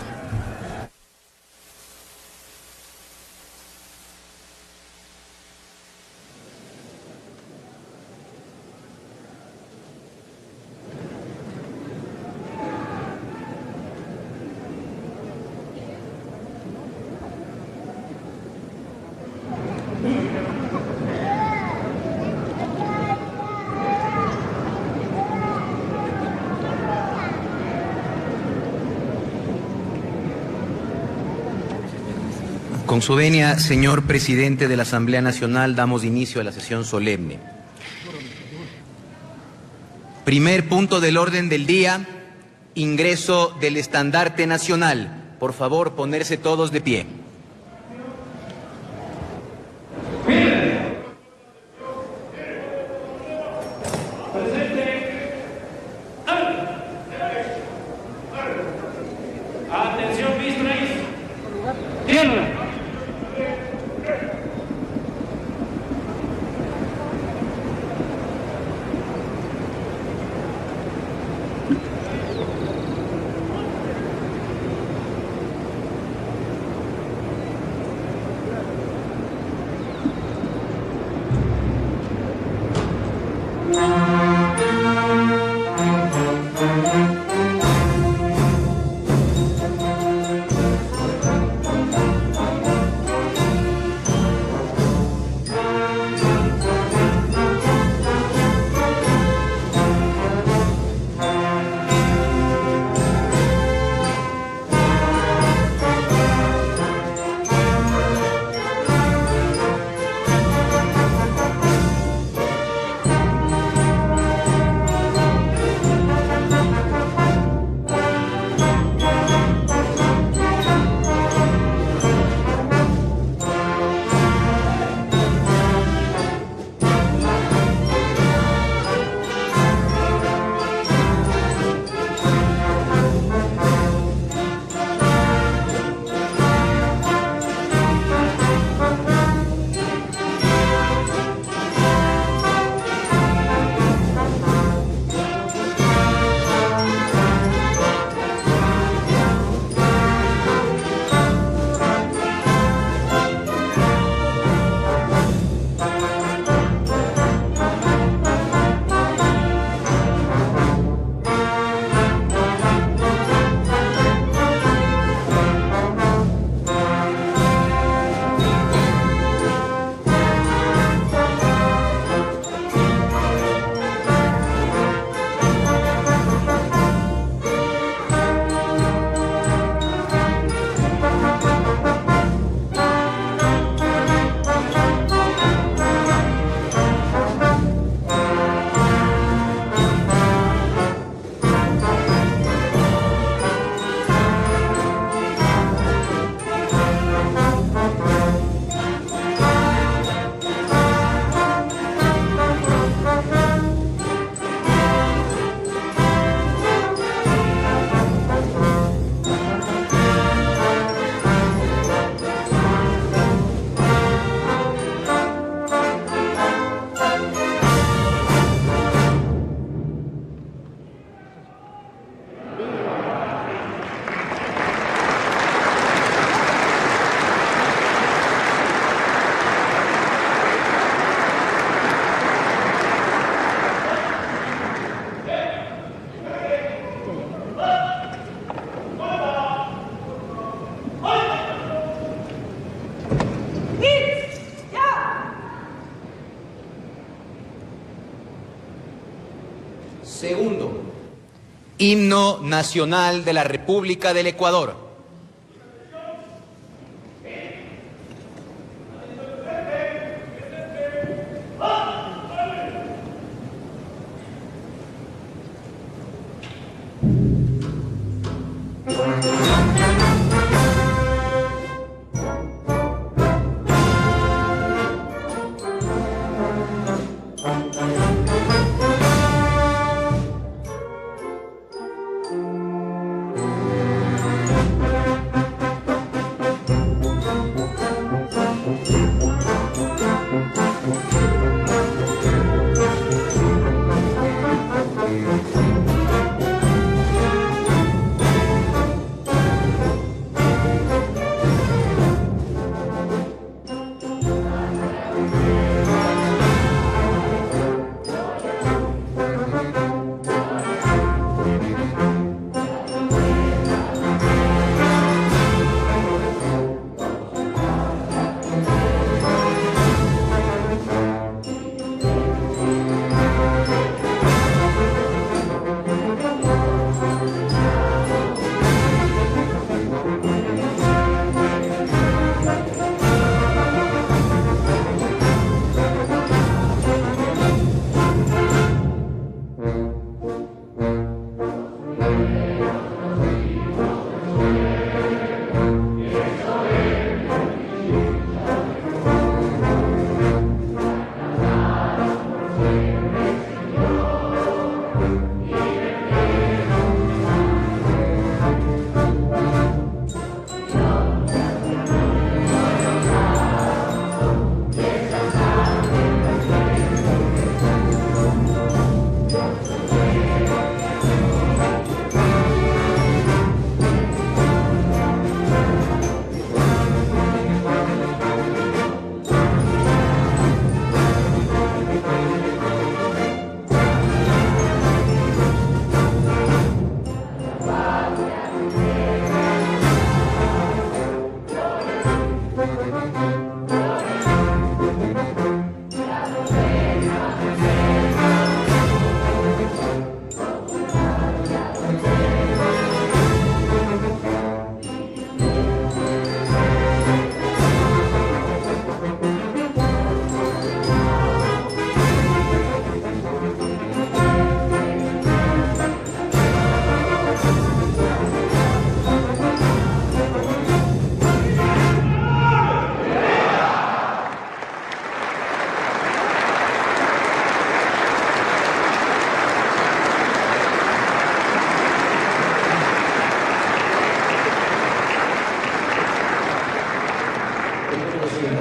Con su venia, señor presidente de la Asamblea Nacional, damos inicio a la sesión solemne. Primer punto del orden del día, ingreso del estandarte nacional. Por favor, ponerse todos de pie. Atención, mis reyes. Tierra. Himno Nacional de la República del Ecuador.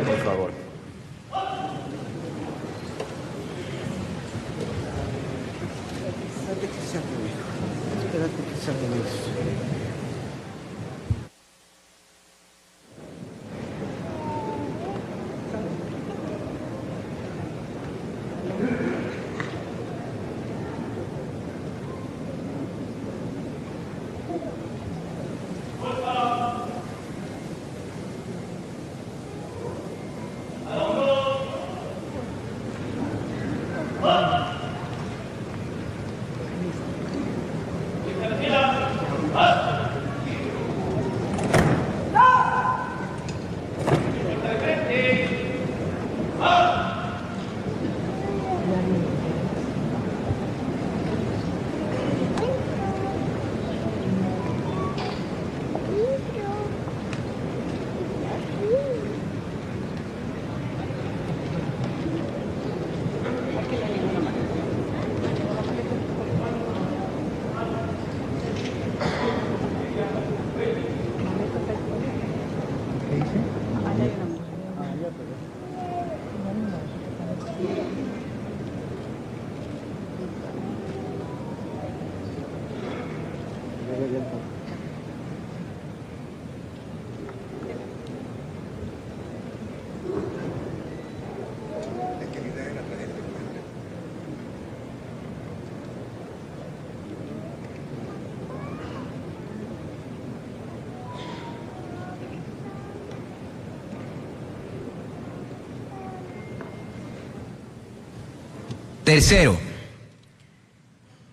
Por favor. Espérate que salgan eso. Tercero,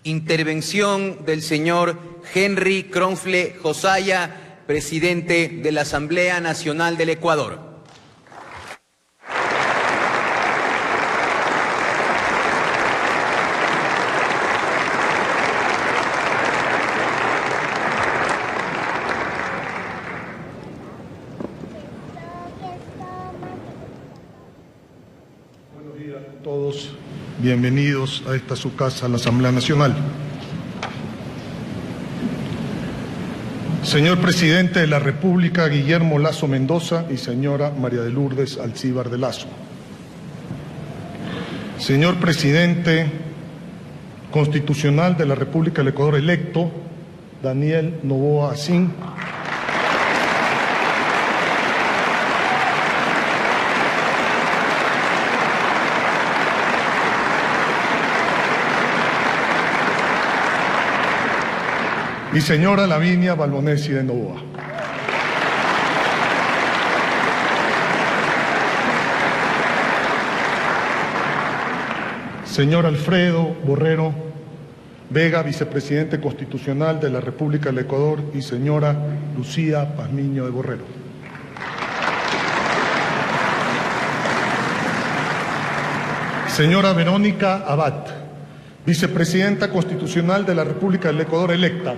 Intervención del señor Henry Kronfle Josaya, presidente de la Asamblea Nacional del Ecuador. Buenos días a todos. Bienvenidos a esta su casa, la Asamblea Nacional. Señor Presidente de la República, Guillermo Lasso Mendoza, y señora María de Lourdes Alcíbar de Lasso. Señor Presidente Constitucional de la República del Ecuador electo, Daniel Noboa Asín. Y señora Lavinia Balbonesi de Noboa. Señor Alfredo Borrero Vega, Vicepresidente Constitucional de la República del Ecuador, y señora Lucía Pazmiño de Borrero. Señora Verónica Abad, Vicepresidenta Constitucional de la República del Ecuador electa.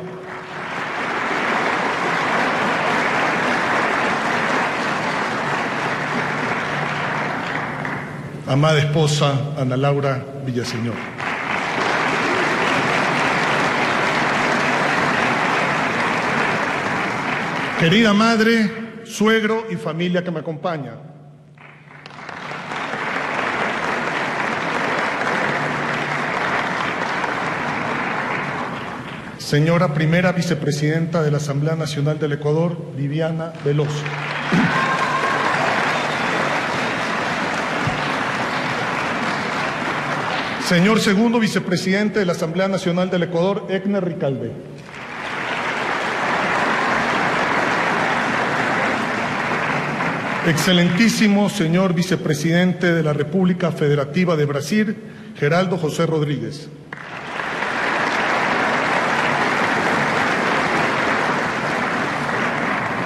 Amada esposa Ana Laura Villaseñor. Querida madre, suegro y familia que me acompaña. Señora Primera Vicepresidenta de la Asamblea Nacional del Ecuador, Viviana Veloso. Señor Segundo Vicepresidente de la Asamblea Nacional del Ecuador, Egner Ricalde. Excelentísimo señor Vicepresidente de la República Federativa de Brasil, Geraldo José Rodríguez.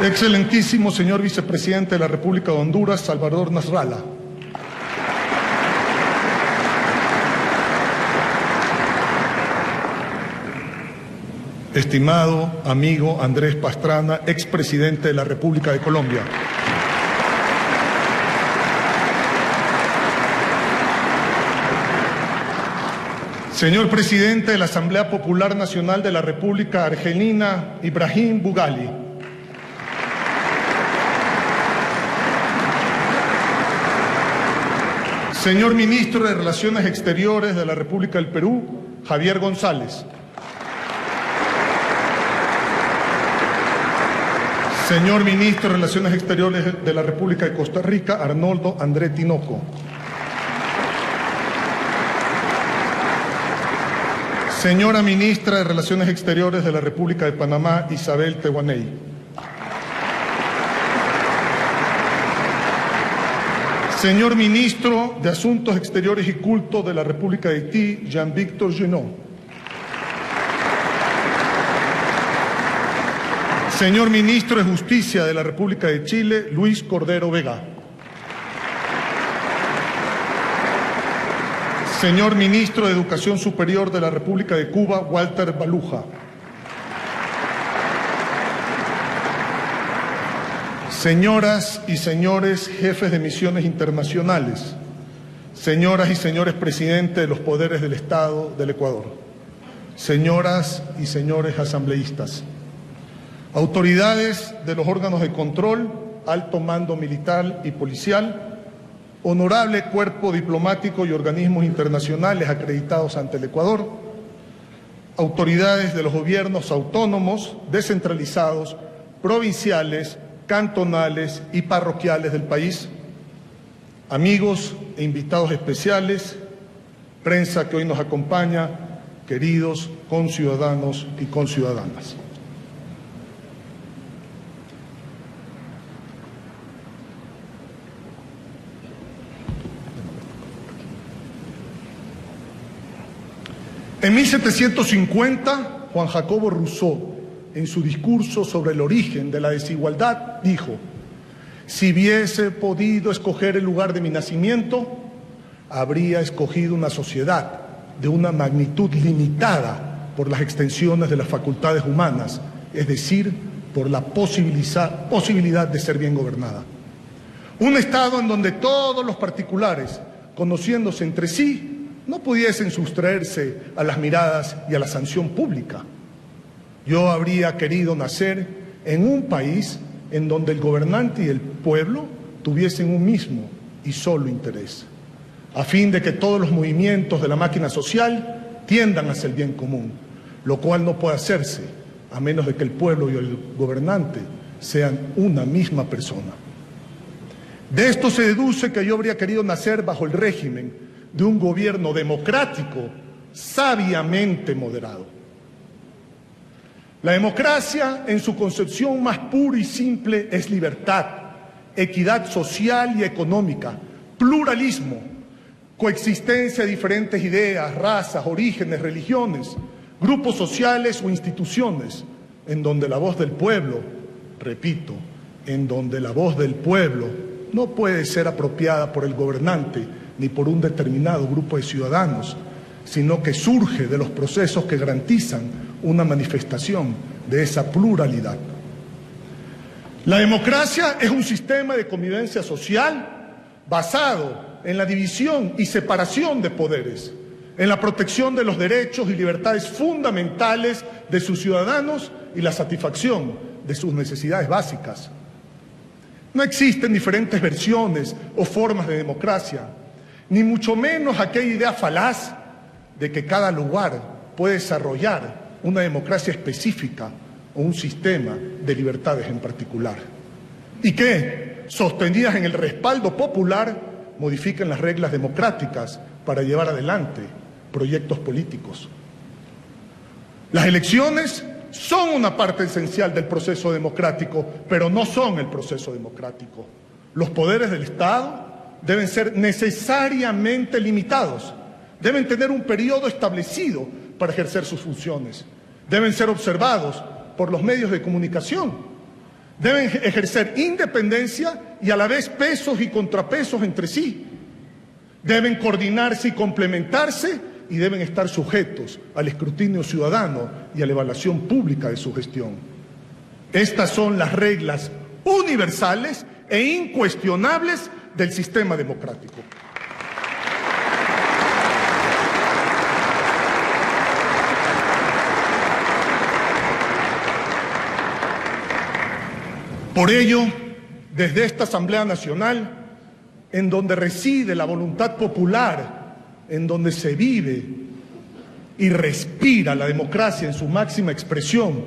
Excelentísimo señor Vicepresidente de la República de Honduras, Salvador Nasralla. Estimado amigo Andrés Pastrana, expresidente de la República de Colombia. Señor Presidente de la Asamblea Popular Nacional de la República Argelina, Ibrahim Bugali. Señor Ministro de Relaciones Exteriores de la República del Perú, Javier González. Señor Ministro de Relaciones Exteriores de la República de Costa Rica, Arnoldo André Tinoco. Señora Ministra de Relaciones Exteriores de la República de Panamá, Isabel Tehuaney. Señor Ministro de Asuntos Exteriores y Culto de la República de Haití, Jean-Victor Junot. Señor Ministro de Justicia de la República de Chile, Luis Cordero Vega. Señor Ministro de Educación Superior de la República de Cuba, Walter Baluja. Señoras y señores jefes de misiones internacionales, señoras y señores presidentes de los poderes del Estado del Ecuador, señoras y señores asambleístas, autoridades de los órganos de control, alto mando militar y policial, honorable cuerpo diplomático y organismos internacionales acreditados ante el Ecuador, autoridades de los gobiernos autónomos, descentralizados, provinciales, cantonales y parroquiales del país, amigos e invitados especiales, prensa que hoy nos acompaña, queridos conciudadanos y conciudadanas. En 1750, Juan Jacobo Rousseau, en su discurso sobre el origen de la desigualdad, dijo: si hubiese podido escoger el lugar de mi nacimiento, habría escogido una sociedad de una magnitud limitada por las extensiones de las facultades humanas, es decir, por la posibilidad de ser bien gobernada. Un Estado en donde todos los particulares, conociéndose entre sí, no pudiesen sustraerse a las miradas y a la sanción pública. Yo habría querido nacer en un país en donde el gobernante y el pueblo tuviesen un mismo y solo interés, a fin de que todos los movimientos de la máquina social tiendan hacia el bien común, lo cual no puede hacerse a menos de que el pueblo y el gobernante sean una misma persona. De esto se deduce que yo habría querido nacer bajo el régimen de un gobierno democrático, sabiamente moderado. La democracia, en su concepción más pura y simple, es libertad, equidad social y económica, pluralismo, coexistencia de diferentes ideas, razas, orígenes, religiones, grupos sociales o instituciones, en donde la voz del pueblo, repito, en donde la voz del pueblo no puede ser apropiada por el gobernante ni por un determinado grupo de ciudadanos, sino que surge de los procesos que garantizan una manifestación de esa pluralidad. La democracia es un sistema de convivencia social basado en la división y separación de poderes, en la protección de los derechos y libertades fundamentales de sus ciudadanos y la satisfacción de sus necesidades básicas. No existen diferentes versiones o formas de democracia, ni mucho menos aquella idea falaz de que cada lugar puede desarrollar una democracia específica o un sistema de libertades en particular, y que, sostenidas en el respaldo popular, modifiquen las reglas democráticas para llevar adelante proyectos políticos. Las elecciones son una parte esencial del proceso democrático, pero no son el proceso democrático. Los poderes del Estado deben ser necesariamente limitados, deben tener un periodo establecido para ejercer sus funciones, deben ser observados por los medios de comunicación, deben ejercer independencia y a la vez pesos y contrapesos entre sí, deben coordinarse y complementarse y deben estar sujetos al escrutinio ciudadano y a la evaluación pública de su gestión. Estas son las reglas universales e incuestionables del sistema democrático. Por ello, desde esta Asamblea Nacional, en donde reside la voluntad popular, en donde se vive y respira la democracia en su máxima expresión,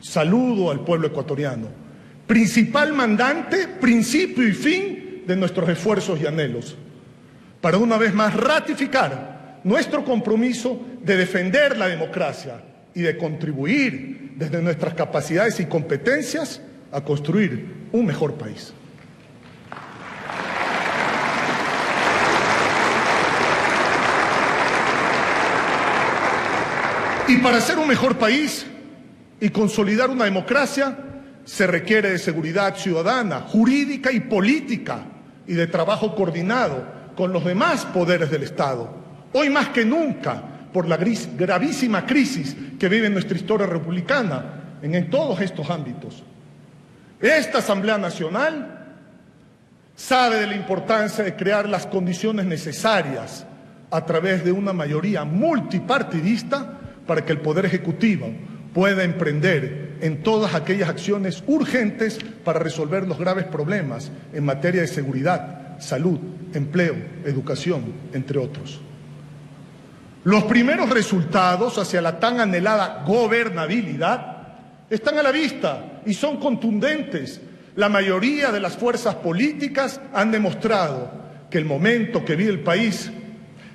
saludo al pueblo ecuatoriano, principal mandante, principio y fin de nuestros esfuerzos y anhelos, para una vez más ratificar nuestro compromiso de defender la democracia y de contribuir desde nuestras capacidades y competencias a construir un mejor país. Y para ser un mejor país y consolidar una democracia, se requiere de seguridad ciudadana, jurídica y política, y de trabajo coordinado con los demás poderes del Estado. Hoy más que nunca, por la gravísima crisis que vive nuestra historia republicana en todos estos ámbitos. Esta Asamblea Nacional sabe de la importancia de crear las condiciones necesarias a través de una mayoría multipartidista para que el Poder Ejecutivo pueda emprender en todas aquellas acciones urgentes para resolver los graves problemas en materia de seguridad, salud, empleo, educación, entre otros. Los primeros resultados hacia la tan anhelada gobernabilidad están a la vista y son contundentes. La mayoría de las fuerzas políticas han demostrado que el momento que vive el país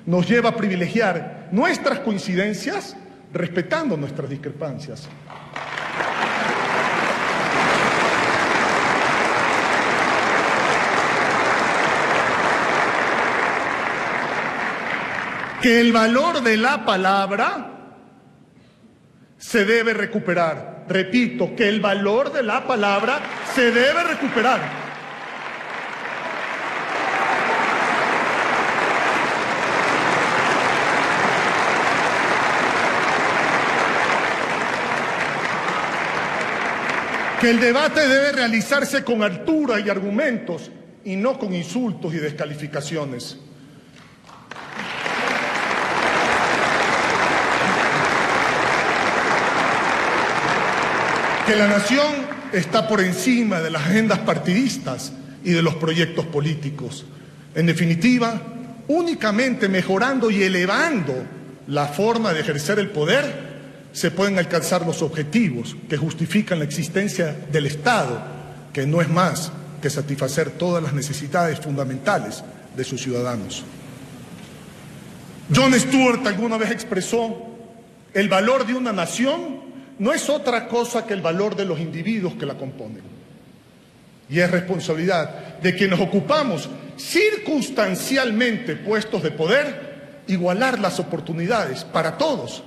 nos lleva a privilegiar nuestras coincidencias respetando nuestras discrepancias. que el valor de la palabra se debe recuperar. Repito, que el valor de la palabra se debe recuperar. Que el debate debe realizarse con altura y argumentos y no con insultos y descalificaciones. Que la nación está por encima de las agendas partidistas y de los proyectos políticos. En definitiva, únicamente mejorando y elevando la forma de ejercer el poder, se pueden alcanzar los objetivos que justifican la existencia del Estado, que no es más que satisfacer todas las necesidades fundamentales de sus ciudadanos. John Stuart alguna vez expresó: el valor de una nación no es otra cosa que el valor de los individuos que la componen. Y es responsabilidad de quienes ocupamos circunstancialmente puestos de poder igualar las oportunidades para todos,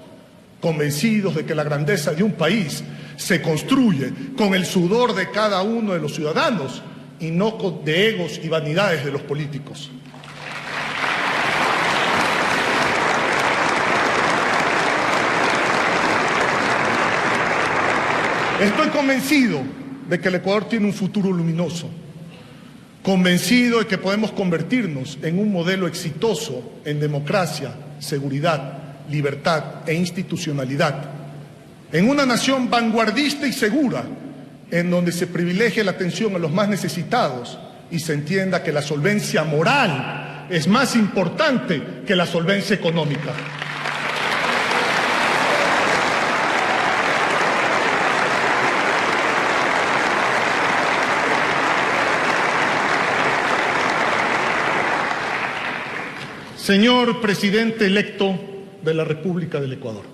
convencidos de que la grandeza de un país se construye con el sudor de cada uno de los ciudadanos y no de egos y vanidades de los políticos. Estoy convencido de que el Ecuador tiene un futuro luminoso, convencido de que podemos convertirnos en un modelo exitoso en democracia, seguridad, libertad e institucionalidad, en una nación vanguardista y segura, en donde se privilegie la atención a los más necesitados y se entienda que la solvencia moral es más importante que la solvencia económica. Señor presidente electo de la República del Ecuador,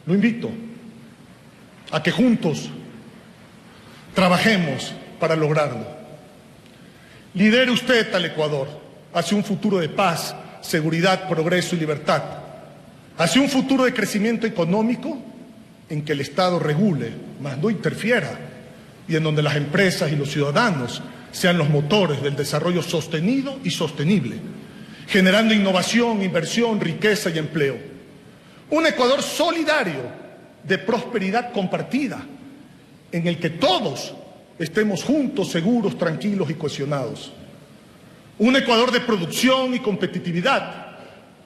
lo invito a que juntos trabajemos para lograrlo. Lidere usted al Ecuador hacia un futuro de paz, seguridad, progreso y libertad, hacia un futuro de crecimiento económico en que el Estado regule, mas no interfiera, y en donde las empresas y los ciudadanos sean los motores del desarrollo sostenido y sostenible, generando innovación, inversión, riqueza y empleo. Un Ecuador solidario, de prosperidad compartida, en el que todos estemos juntos, seguros, tranquilos y cohesionados. Un Ecuador de producción y competitividad,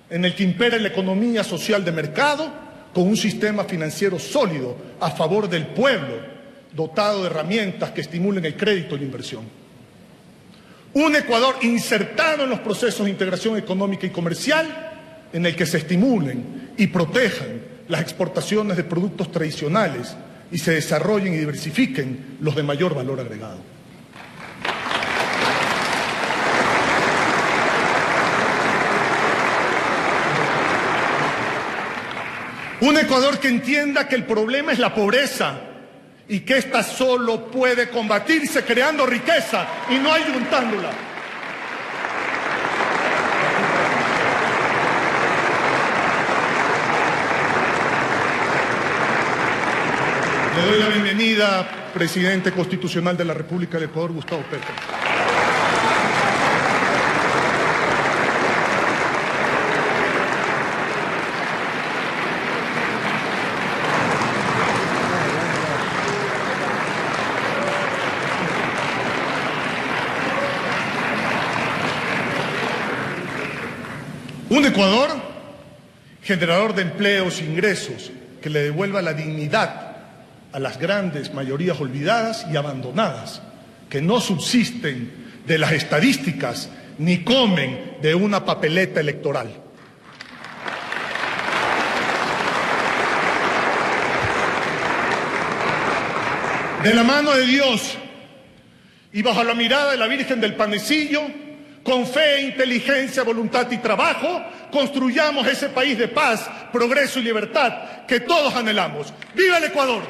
en el que impere la economía social de mercado, con un sistema financiero sólido a favor del pueblo, dotado de herramientas que estimulen el crédito y la inversión. Un Ecuador insertado en los procesos de integración económica y comercial, en el que se estimulen y protejan las exportaciones de productos tradicionales y se desarrollen y diversifiquen los de mayor valor agregado. Un Ecuador que entienda que el problema es la pobreza y que ésta solo puede combatirse creando riqueza y no ayuntándola. Le doy la bienvenida, presidente constitucional de la República del Ecuador, Gustavo Petro. Un Ecuador generador de empleos e ingresos que le devuelva la dignidad a las grandes mayorías olvidadas y abandonadas, que no subsisten de las estadísticas ni comen de una papeleta electoral. De la mano de Dios y bajo la mirada de la Virgen del Panecillo, con fe, inteligencia, voluntad y trabajo, construyamos ese país de paz, progreso y libertad que todos anhelamos. ¡Viva el Ecuador!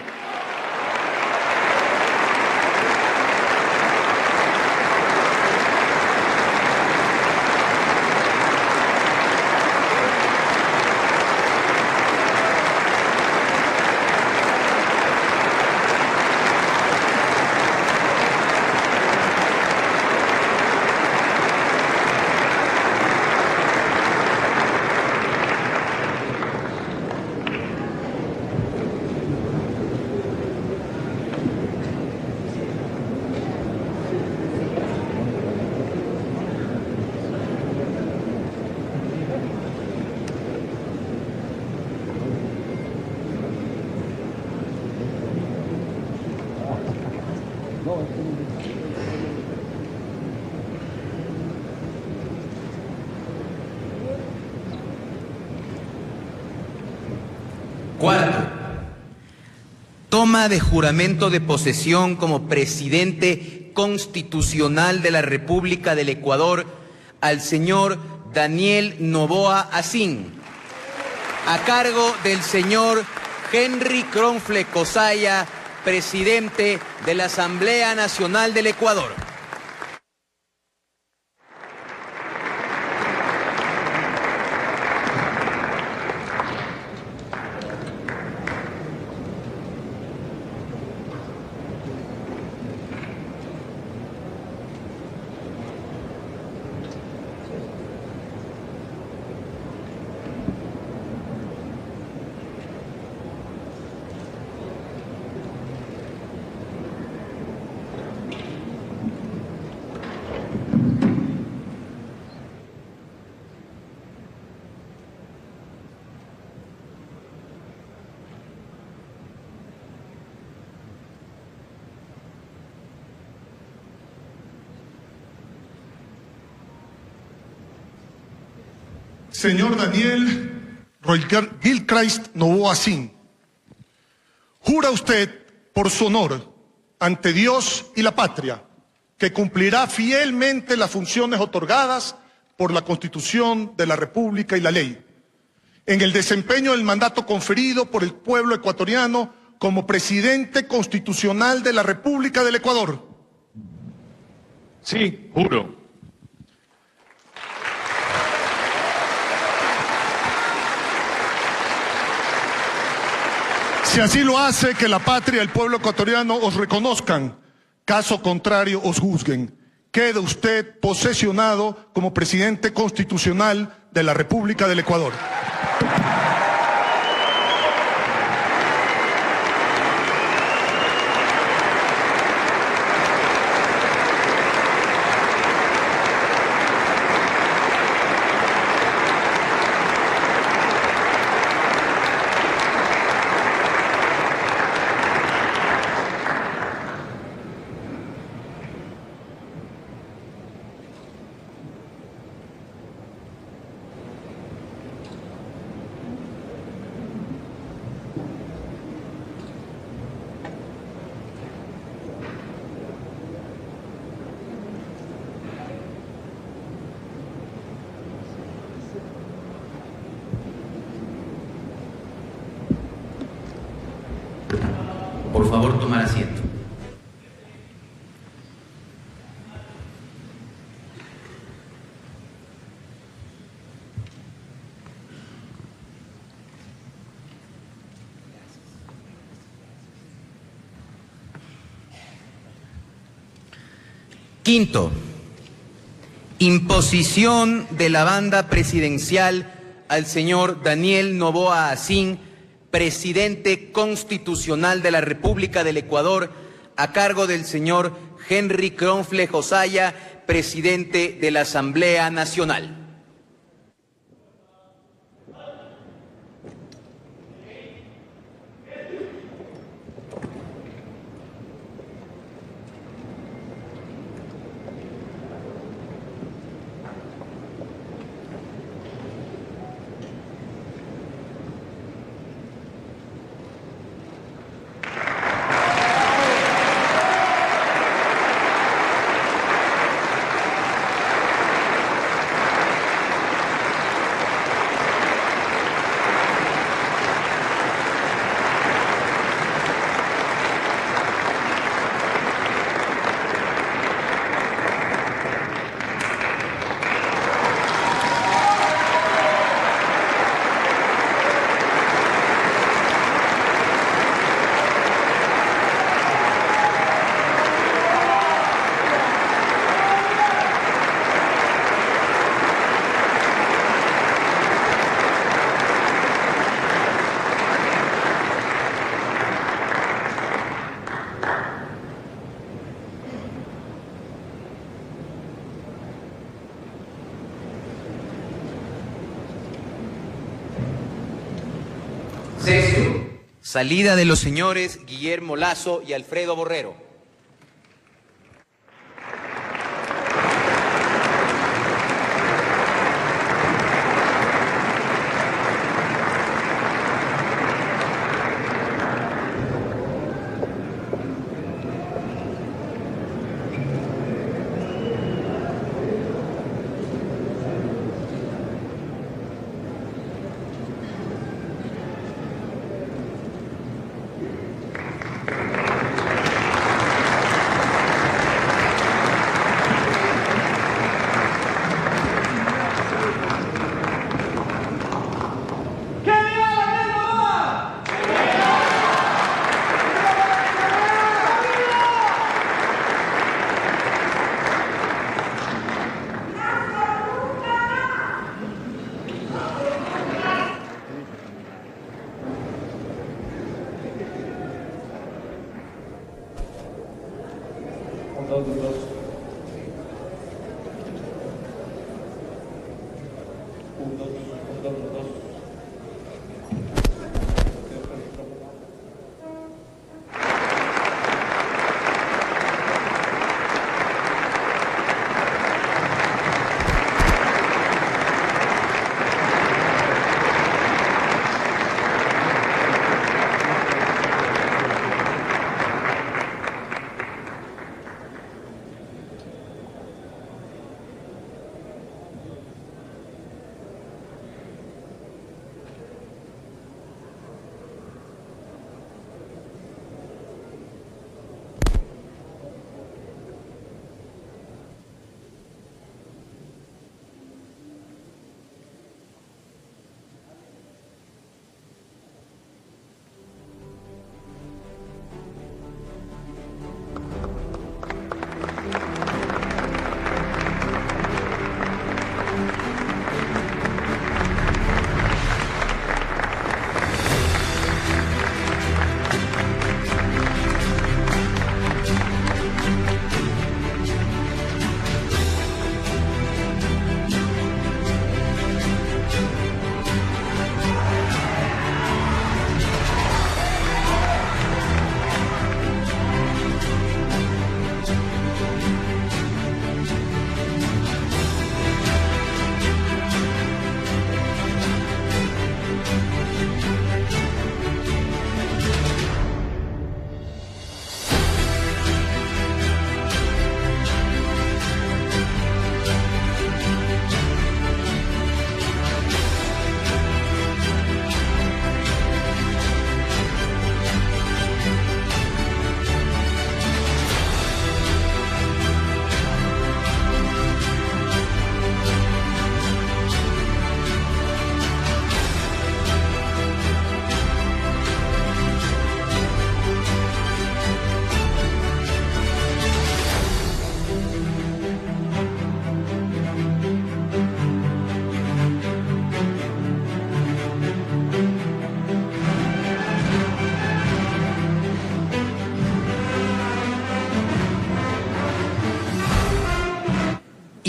Cuarto, toma de juramento de posesión como presidente constitucional de la República del Ecuador al señor Daniel Noboa Asín, a cargo del señor Henry Kronfle Cosaya, presidente de la Asamblea Nacional del Ecuador. Señor Daniel Gilchrist Noboa Asín, ¿jura usted por su honor ante Dios y la patria que cumplirá fielmente las funciones otorgadas por la Constitución de la República y la ley en el desempeño del mandato conferido por el pueblo ecuatoriano como presidente constitucional de la República del Ecuador? Sí, juro. Si así lo hace, que la patria y el pueblo ecuatoriano os reconozcan, caso contrario os juzguen. Queda usted posesionado como presidente constitucional de la República del Ecuador. Por favor, tomar asiento. Quinto, imposición de la banda presidencial al señor Daniel Noboa Asín, presidente constitucional de la República del Ecuador, a cargo del señor Henry Kronfle Cosaya, presidente de la Asamblea Nacional. Sexto, salida de los señores Guillermo Lasso y Alfredo Borrero.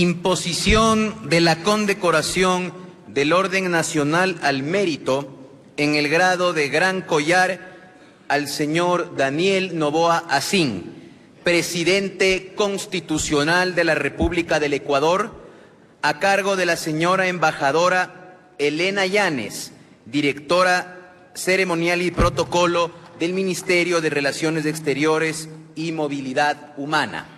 Imposición de la condecoración del Orden Nacional al Mérito en el grado de Gran Collar al señor Daniel Noboa Asín, Presidente Constitucional de la República del Ecuador, a cargo de la señora embajadora Elena Llanes, Directora Ceremonial y Protocolo del Ministerio de Relaciones Exteriores y Movilidad Humana.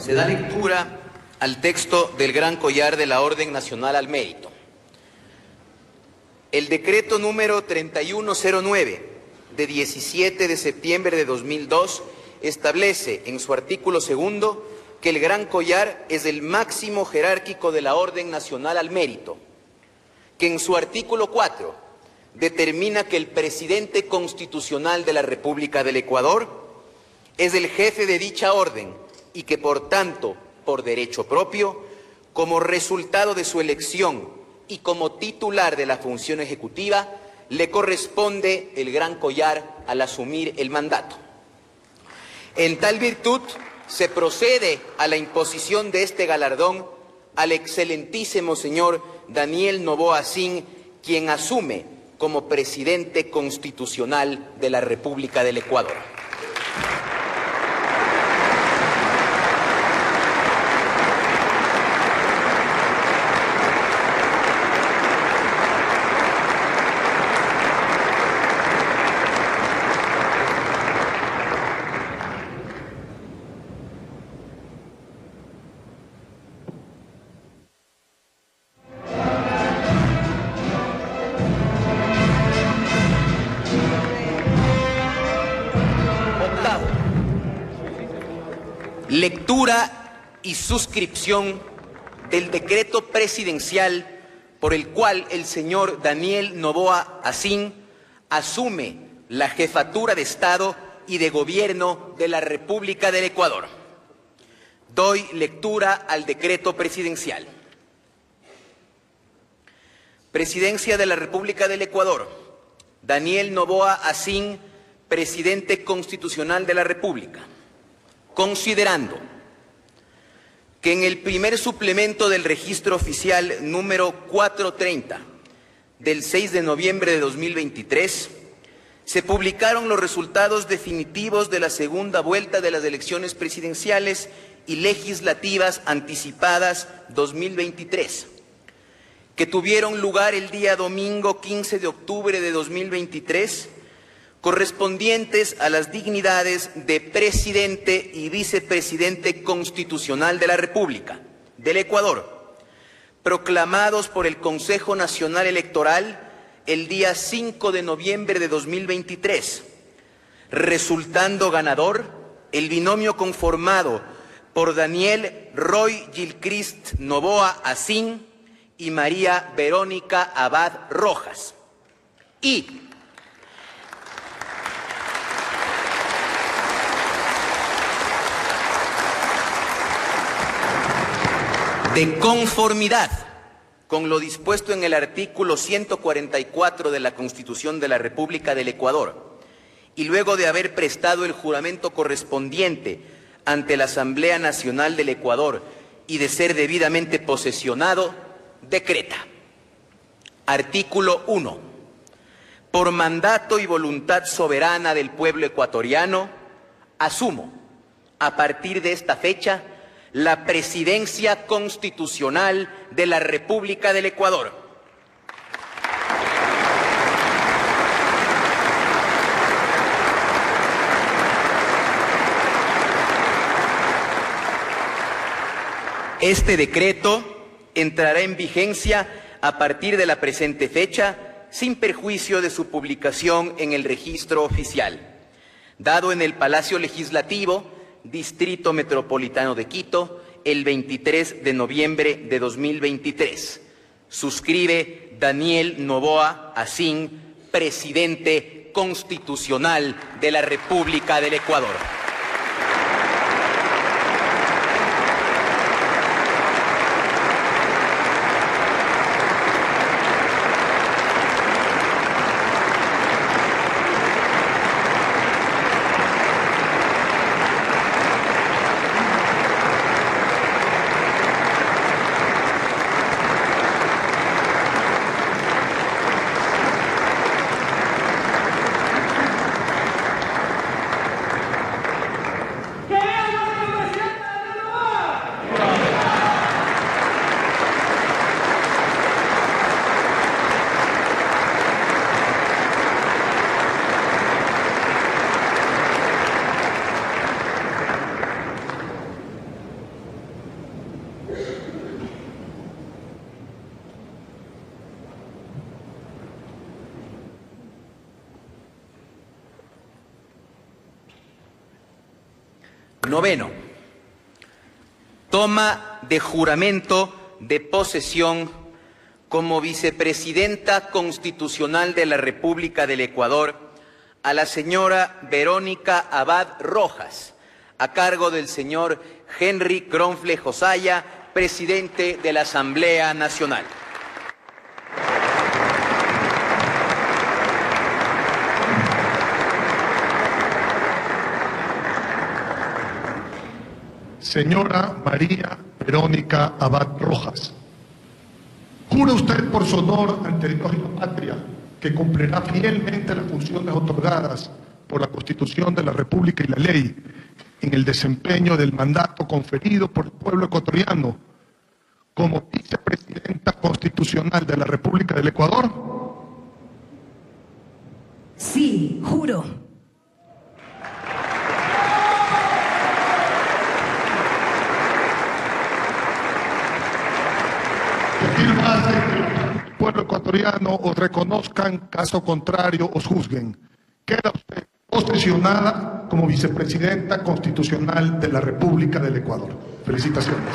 Se da lectura al texto del Gran Collar de la Orden Nacional al Mérito. El decreto número 3109 de 17 de septiembre de 2002 establece en su artículo segundo que el Gran Collar es el máximo jerárquico de la Orden Nacional al Mérito, que en su artículo 4 determina que el Presidente Constitucional de la República del Ecuador es el jefe de dicha orden y que, por tanto, por derecho propio, como resultado de su elección y como titular de la función ejecutiva, le corresponde el Gran Collar al asumir el mandato. En tal virtud, se procede a la imposición de este galardón al excelentísimo señor Daniel Noboa Asín, quien asume como Presidente Constitucional de la República del Ecuador. Lectura y suscripción del decreto presidencial por el cual el señor Daniel Noboa Asín asume la jefatura de Estado y de Gobierno de la República del Ecuador. Doy lectura al decreto presidencial. Presidencia de la República del Ecuador. Daniel Noboa Asín, Presidente Constitucional de la República. Considerando que en el primer suplemento del registro oficial número 430 del 6 de noviembre de 2023, se publicaron los resultados definitivos de la segunda vuelta de las elecciones presidenciales y legislativas anticipadas 2023, que tuvieron lugar el día domingo 15 de octubre de 2023, correspondientes a las dignidades de Presidente y Vicepresidente Constitucional de la República del Ecuador, proclamados por el Consejo Nacional Electoral el día 5 de noviembre de 2023, resultando ganador el binomio conformado por Daniel Roy Gilchrist Noboa Asín y María Verónica Abad Rojas. Y de conformidad con lo dispuesto en el artículo 144 de la Constitución de la República del Ecuador, y luego de haber prestado el juramento correspondiente ante la Asamblea Nacional del Ecuador y de ser debidamente posesionado, decreta. Artículo 1. Por mandato y voluntad soberana del pueblo ecuatoriano, asumo, a partir de esta fecha, la Presidencia Constitucional de la República del Ecuador. Este decreto entrará en vigencia a partir de la presente fecha, sin perjuicio de su publicación en el registro oficial, dado en el Palacio Legislativo, Distrito Metropolitano de Quito, el 23 de noviembre de 2023. Suscribe Daniel Noboa Asín, Presidente Constitucional de la República del Ecuador. Noveno, toma de juramento de posesión como Vicepresidenta Constitucional de la República del Ecuador a la señora Verónica Abad Rojas, a cargo del señor Henry Kronfle Josaya, Presidente de la Asamblea Nacional. Señora María Verónica Abad Rojas, ¿jura usted por su honor ante Dios y la patria que cumplirá fielmente las funciones otorgadas por la Constitución de la República y la ley en el desempeño del mandato conferido por el pueblo ecuatoriano como Vicepresidenta Constitucional de la República del Ecuador? Sí, juro. El pueblo ecuatoriano os reconozcan, caso contrario os juzguen. Queda usted posesionada como Vicepresidenta Constitucional de la República del Ecuador. Felicitaciones.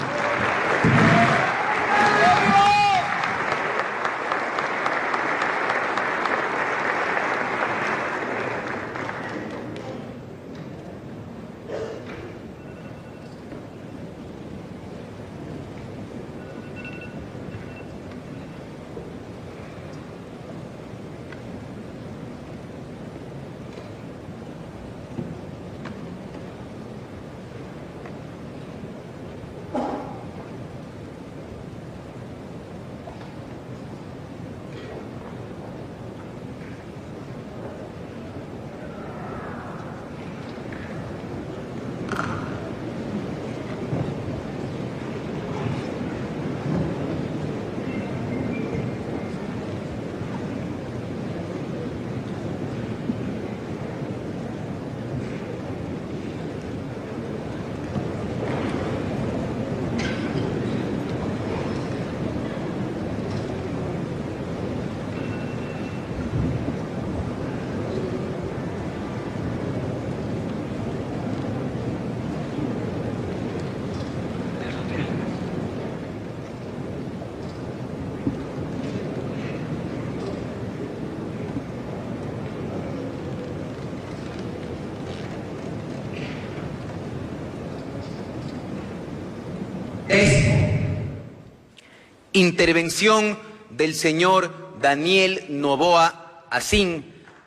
Intervención del señor Daniel Noboa Asín,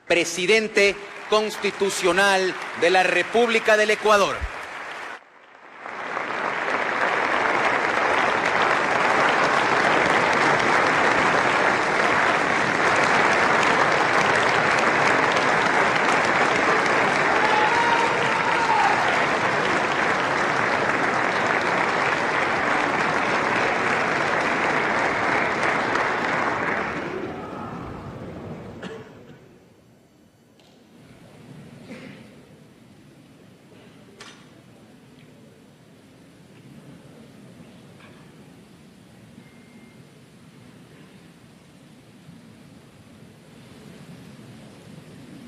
presidente constitucional de la República del Ecuador.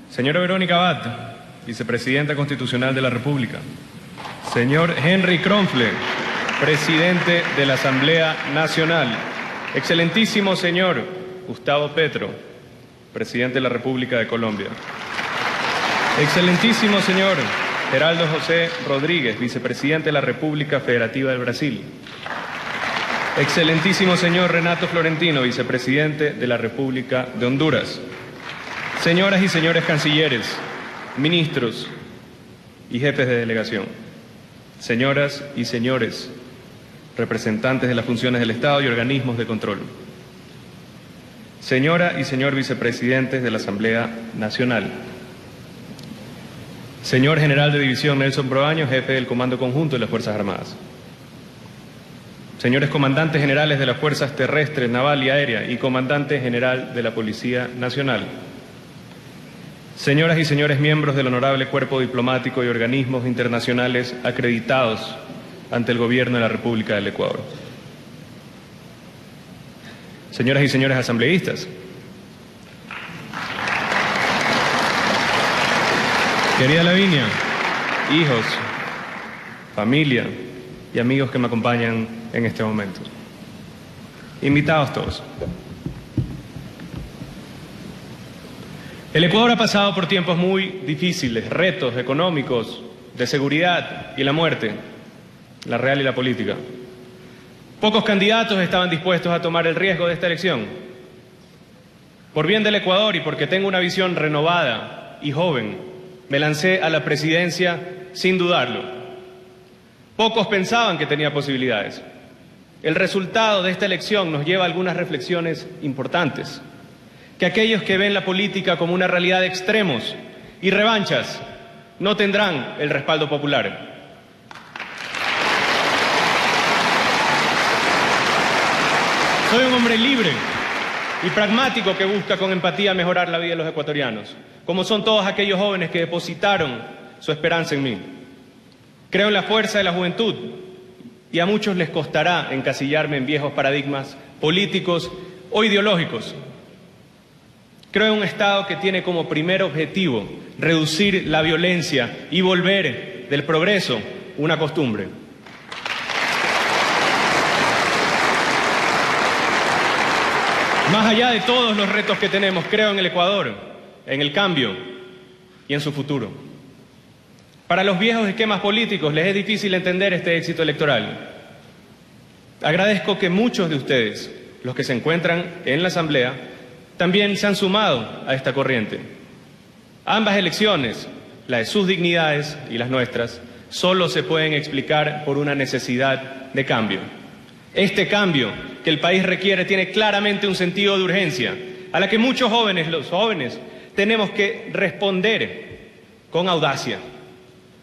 Señora Verónica Abad, vicepresidenta constitucional de la República. Señor Henry Kronfle, presidente de la Asamblea Nacional. Excelentísimo señor Gustavo Petro, presidente de la República de Colombia. Excelentísimo señor Geraldo José Rodríguez, vicepresidente de la República Federativa del Brasil. Excelentísimo señor Renato Florentino, vicepresidente de la República de Honduras. Señoras y señores cancilleres, ministros y jefes de delegación, señoras y señores representantes de las funciones del Estado y organismos de control, señora y señor vicepresidentes de la Asamblea Nacional, señor general de división Nelson Proaño, jefe del Comando Conjunto de las Fuerzas Armadas, señores comandantes generales de las Fuerzas Terrestres, Naval y Aérea y comandante general de la Policía Nacional, señoras y señores miembros del honorable cuerpo diplomático y organismos internacionales acreditados ante el Gobierno de la República del Ecuador, señoras y señores asambleístas, querida Lavinia, hijos, familia y amigos que me acompañan en este momento, invitados todos. El Ecuador ha pasado por tiempos muy difíciles, retos económicos, de seguridad y la muerte, la real y la política. Pocos candidatos estaban dispuestos a tomar el riesgo de esta elección. Por bien del Ecuador y porque tengo una visión renovada y joven, me lancé a la presidencia sin dudarlo. Pocos pensaban que tenía posibilidades. El resultado de esta elección nos lleva a algunas reflexiones importantes. Que aquellos que ven la política como una realidad de extremos y revanchas no tendrán el respaldo popular. Soy un hombre libre y pragmático que busca con empatía mejorar la vida de los ecuatorianos, como son todos aquellos jóvenes que depositaron su esperanza en mí. Creo en la fuerza de la juventud y a muchos les costará encasillarme en viejos paradigmas políticos o ideológicos. Creo en un Estado que tiene como primer objetivo reducir la violencia y volver del progreso una costumbre. Más allá de todos los retos que tenemos, creo en el Ecuador, en el cambio y en su futuro. Para los viejos esquemas políticos les es difícil entender este éxito electoral. Agradezco que muchos de ustedes, los que se encuentran en la Asamblea, también se han sumado a esta corriente. Ambas elecciones, la de sus dignidades y las nuestras, solo se pueden explicar por una necesidad de cambio. Este cambio que el país requiere tiene claramente un sentido de urgencia, a la que muchos jóvenes, los jóvenes, tenemos que responder con audacia.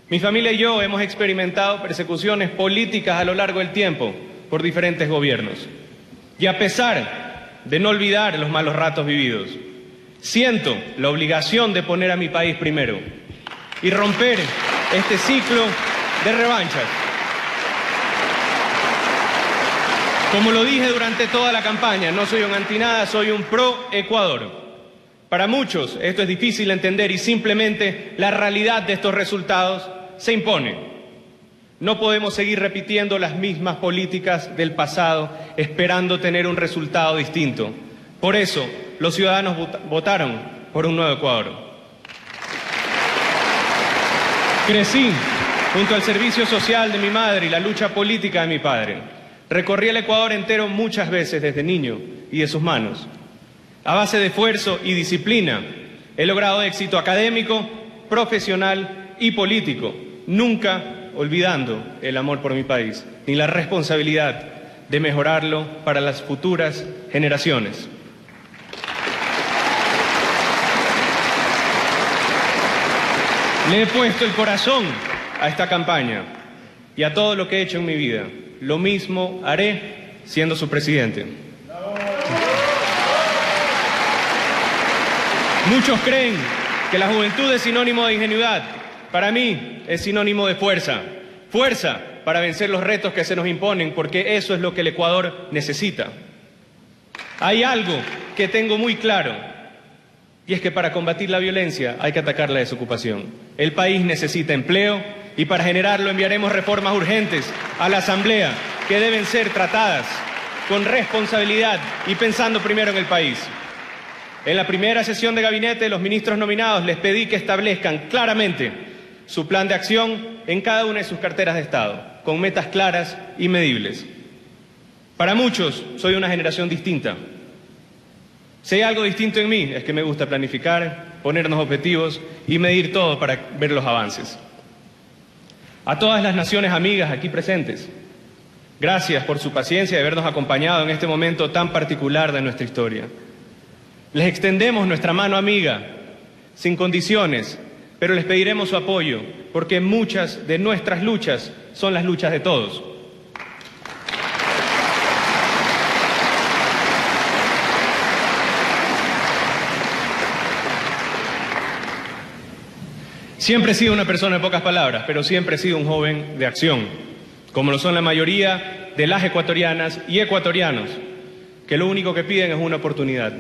Mi familia y yo hemos experimentado persecuciones políticas a lo largo del tiempo por diferentes gobiernos. Y a pesar de no olvidar los malos ratos vividos, siento la obligación de poner a mi país primero y romper este ciclo de revanchas. Como lo dije durante toda la campaña, no soy un antinada, soy un pro Ecuador. Para muchos esto es difícil de entender y simplemente la realidad de estos resultados se impone. No podemos seguir repitiendo las mismas políticas del pasado esperando tener un resultado distinto. Por eso, los ciudadanos votaron por un nuevo Ecuador. Crecí junto al servicio social de mi madre y la lucha política de mi padre. Recorrí el Ecuador entero muchas veces desde niño y de sus manos. A base de esfuerzo y disciplina, he logrado éxito académico, profesional y político, nunca olvidando el amor por mi país, ni la responsabilidad de mejorarlo para las futuras generaciones. Le he puesto el corazón a esta campaña y a todo lo que he hecho en mi vida. Lo mismo haré siendo su presidente. Muchos creen que la juventud es sinónimo de ingenuidad. Para mí es sinónimo de fuerza. Fuerza para vencer los retos que se nos imponen, porque eso es lo que el Ecuador necesita. Hay algo que tengo muy claro, y es que para combatir la violencia hay que atacar la desocupación. El país necesita empleo y para generarlo enviaremos reformas urgentes a la Asamblea que deben ser tratadas con responsabilidad y pensando primero en el país. En la primera sesión de gabinete, los ministros nominados les pedí que establezcan claramente su plan de acción en cada una de sus carteras de Estado, con metas claras y medibles. Para muchos, soy una generación distinta. Si hay algo distinto en mí, es que me gusta planificar, ponernos objetivos y medir todo para ver los avances. A todas las naciones amigas aquí presentes, gracias por su paciencia de habernos acompañado en este momento tan particular de nuestra historia. Les extendemos nuestra mano amiga, sin condiciones, pero les pediremos su apoyo, porque muchas de nuestras luchas son las luchas de todos. Siempre he sido una persona de pocas palabras, pero siempre he sido un joven de acción, como lo son la mayoría de las ecuatorianas y ecuatorianos, que lo único que piden es una oportunidad,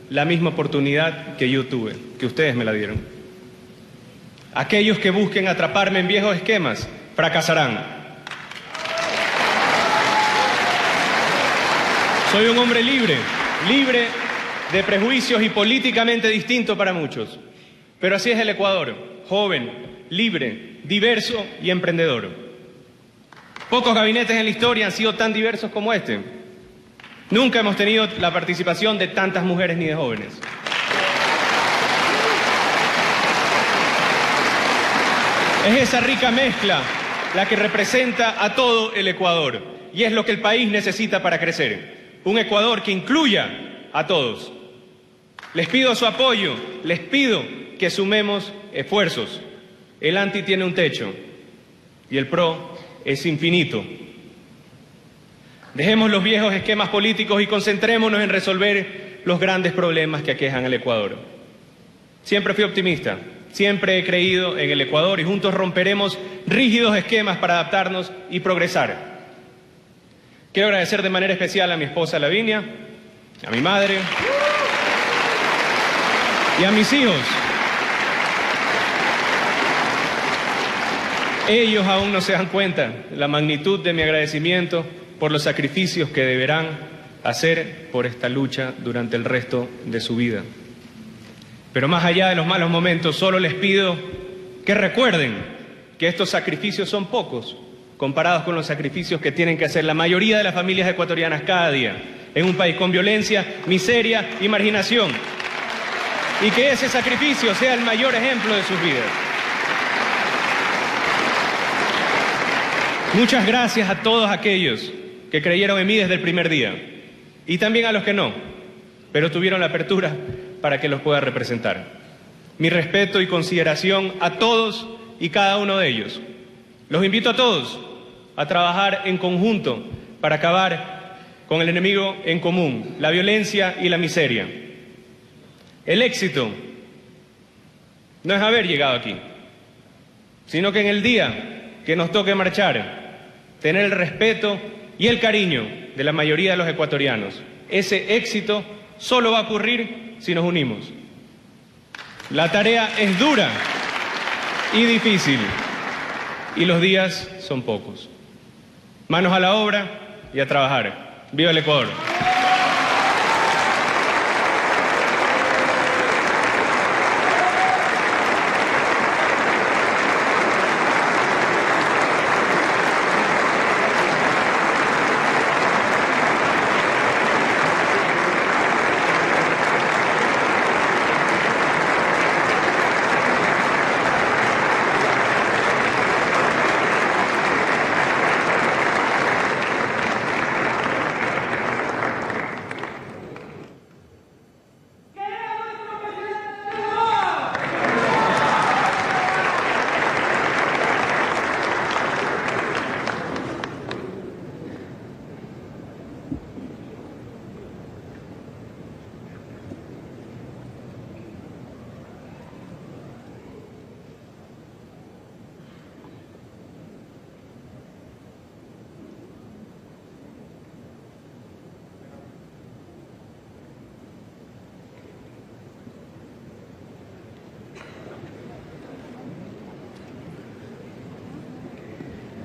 la misma oportunidad que yo tuve, que ustedes me la dieron. Aquellos que busquen atraparme en viejos esquemas fracasarán. Soy un hombre libre, libre de prejuicios y políticamente distinto para muchos, pero así es el Ecuador. Joven, libre, diverso y emprendedor. Pocos gabinetes en la historia han sido tan diversos como este. Nunca hemos tenido la participación de tantas mujeres ni de jóvenes. Es esa rica mezcla la que representa a todo el Ecuador y es lo que el país necesita para crecer. Un Ecuador que incluya a todos. Les pido su apoyo, les pido que sumemos esfuerzos. El anti tiene un techo y el pro es infinito. Dejemos los viejos esquemas políticos y concentrémonos en resolver los grandes problemas que aquejan al Ecuador. Siempre fui optimista, siempre he creído en el Ecuador y juntos romperemos rígidos esquemas para adaptarnos y progresar. Quiero agradecer de manera especial a mi esposa Lavinia, a mi madre y a mis hijos. Ellos aún no se dan cuenta de la magnitud de mi agradecimiento por los sacrificios que deberán hacer por esta lucha durante el resto de su vida. Pero más allá de los malos momentos, solo les pido que recuerden que estos sacrificios son pocos comparados con los sacrificios que tienen que hacer la mayoría de las familias ecuatorianas cada día en un país con violencia, miseria y marginación. Y que ese sacrificio sea el mayor ejemplo de sus vidas. Muchas gracias a todos aquellos que creyeron en mí desde el primer día y también a los que no, pero tuvieron la apertura para que los pueda representar. Mi respeto y consideración a todos y cada uno de ellos. Los invito a todos a trabajar en conjunto para acabar con el enemigo en común, la violencia y la miseria. El éxito no es haber llegado aquí, sino que en el día que nos toque marchar, tener el respeto y el cariño de la mayoría de los ecuatorianos. Ese éxito solo va a ocurrir si nos unimos. La tarea es dura y difícil, y los días son pocos. Manos a la obra y a trabajar. ¡Viva el Ecuador!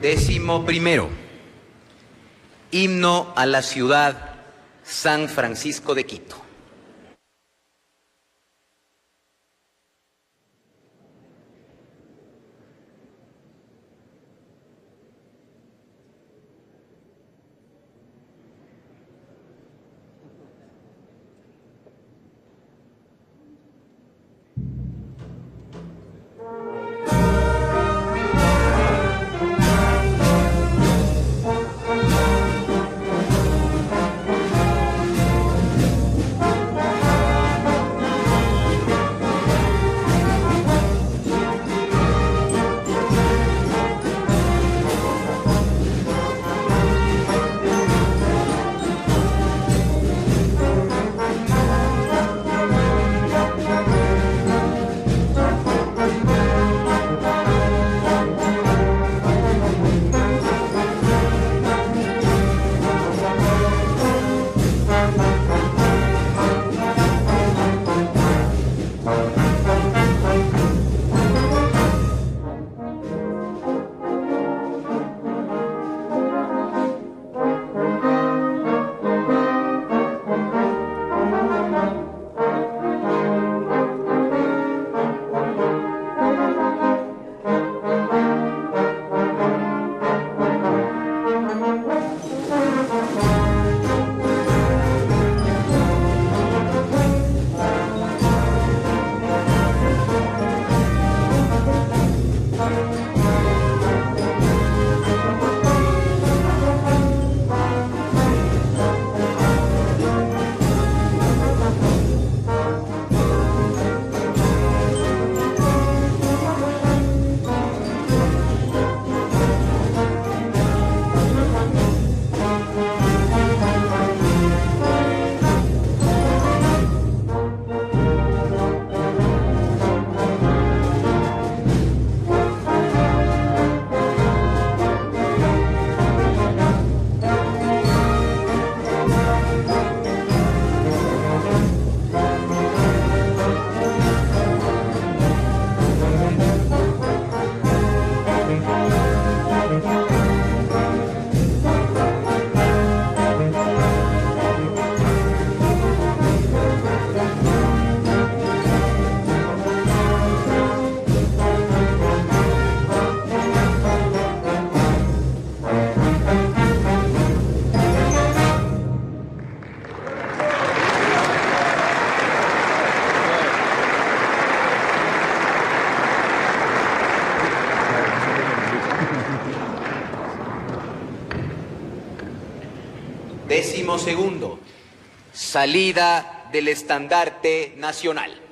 11º. Himno a la ciudad San Francisco de Quito. Segundo, salida del estandarte nacional.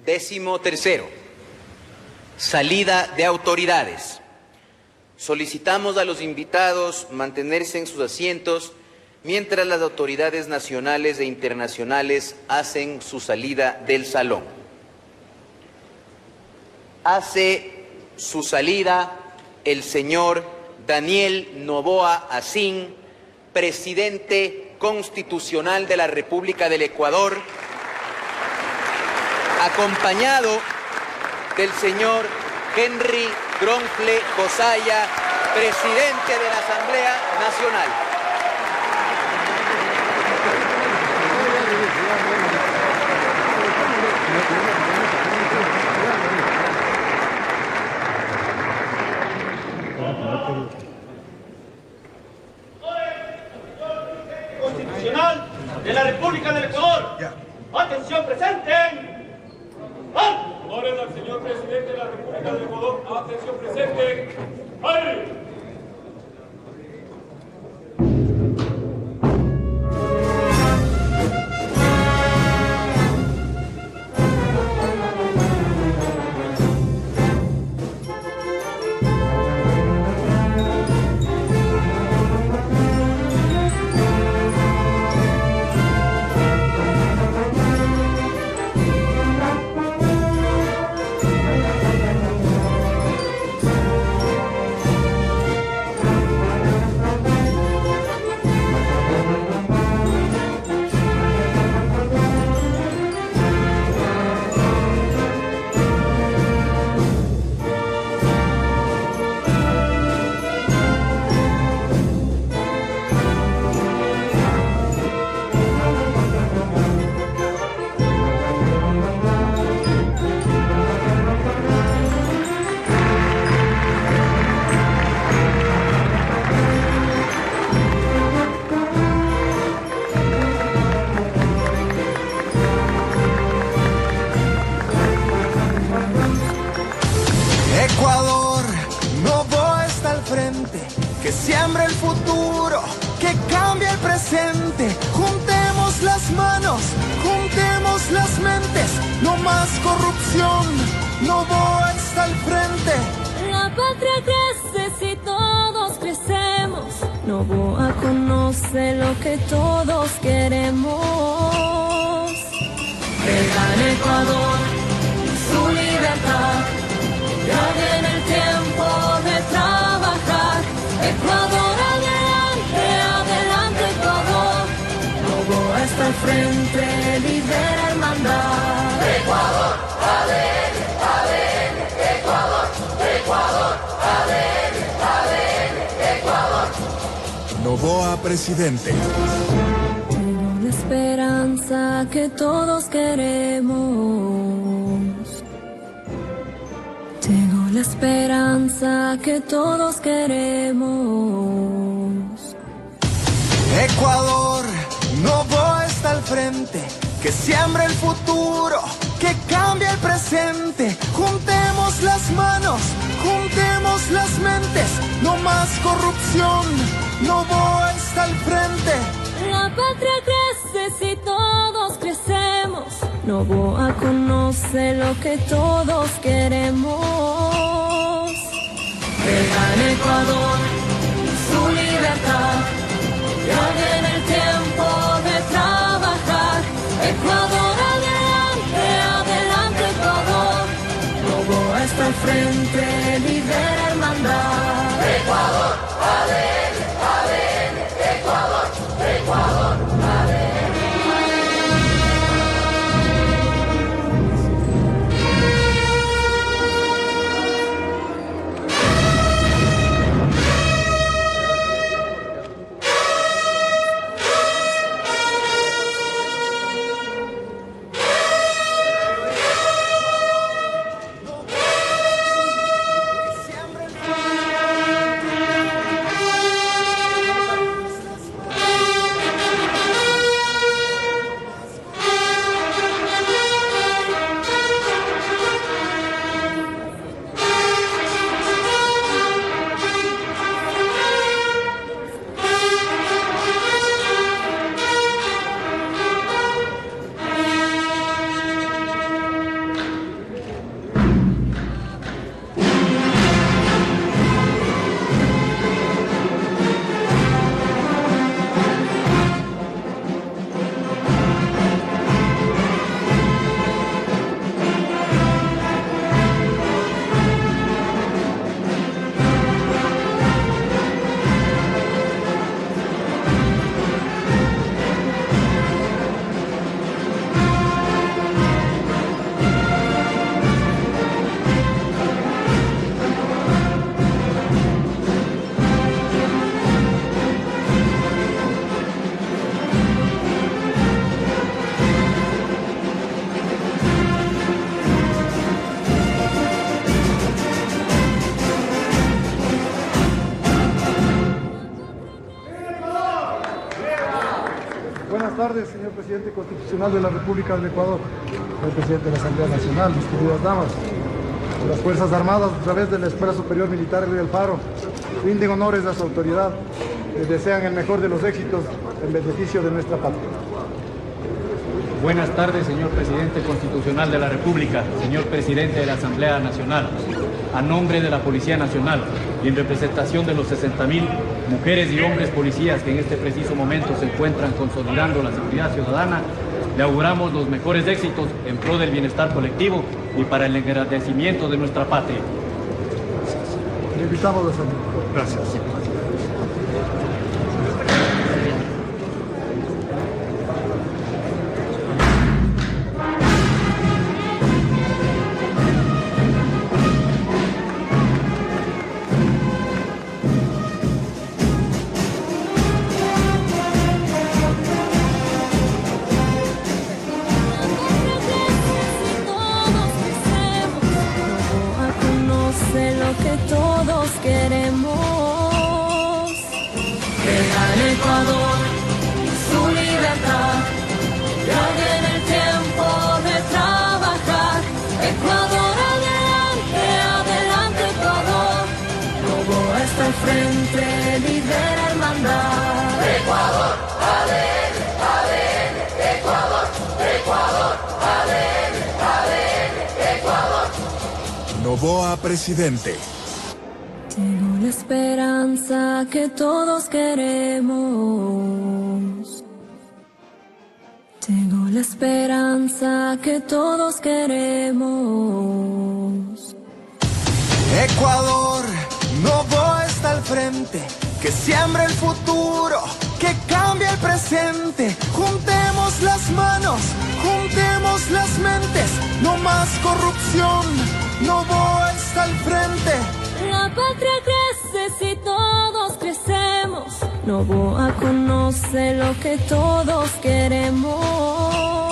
13º. Salida de autoridades. Solicitamos a los invitados mantenerse en sus asientos mientras las autoridades nacionales e internacionales hacen su salida del salón. Hace su salida el señor Daniel Noboa Asín, presidente constitucional de la República del Ecuador, acompañado del señor Henry Gronfle Cosaya, presidente de la Asamblea Nacional. Constitucional de la República del Ecuador. Atención, presente. Honores al señor presidente de la República del Ecuador. Atención, presente. ¡Ay! Ecuador, Noboa está al frente, que siembra el futuro, que cambia el presente. Juntemos las manos, juntemos las mentes, no más corrupción, Noboa está al frente. La patria crece si todos crecemos, Noboa conoce lo que todos queremos. El gran Ecuador, su libertad. Ya viene el tiempo de trabajar. Ecuador adelante, adelante Ecuador. Noboa está al frente, lidera hermandad. Ecuador, ADN, ADN, Ecuador, Ecuador, ADN, ADN, Ecuador. Noboa presidente. Tengo la esperanza que todos queremos. Tengo la esperanza que todos queremos. Ecuador, Noboa está al frente, que siembra el futuro, que cambia el presente. Juntemos las manos, juntemos las mentes, no más corrupción, Noboa está al frente. La patria crece si todos crecemos, Noboa conoce lo que todos queremos. El gran Ecuador, su libertad. Ya viene el tiempo de trabajar. Ecuador adelante, adelante Ecuador. Noboa está al frente, lidera hermandad. Ecuador, ADN, ADN, Ecuador, Ecuador, ADN. Buenas tardes, señor presidente constitucional de la República del Ecuador, señor presidente de la Asamblea Nacional, mis queridas damas. Las Fuerzas Armadas, a través de la Escuela Superior Militar Río del Faro, rinden honores a su autoridad, les desean el mejor de los éxitos en beneficio de nuestra patria. Buenas tardes, señor presidente constitucional de la República, señor presidente de la Asamblea Nacional. A nombre de la Policía Nacional y en representación de los 60.000 mujeres y hombres policías que en este preciso momento se encuentran consolidando la seguridad ciudadana, le auguramos los mejores éxitos en pro del bienestar colectivo y para el engrandecimiento de nuestra patria. Le invitamos a salir. Gracias. Todos queremos dejar el Ecuador su libertad. Ya viene el tiempo de trabajar. Ecuador adelante, adelante Ecuador. Noboa está al frente, lidera hermandad. Ecuador, ADN, ADN, Ecuador, Ecuador, ADN, ADN, Ecuador. Noboa presidente. Tengo la esperanza que todos queremos. Tengo la esperanza que todos queremos. Ecuador, Noboa está al frente, que siembra el futuro, que cambia el presente. Juntemos las manos, juntemos las mentes, no más corrupción. Noboa está al frente. La patria crece si todos crecemos. Noboa conoce lo que todos queremos.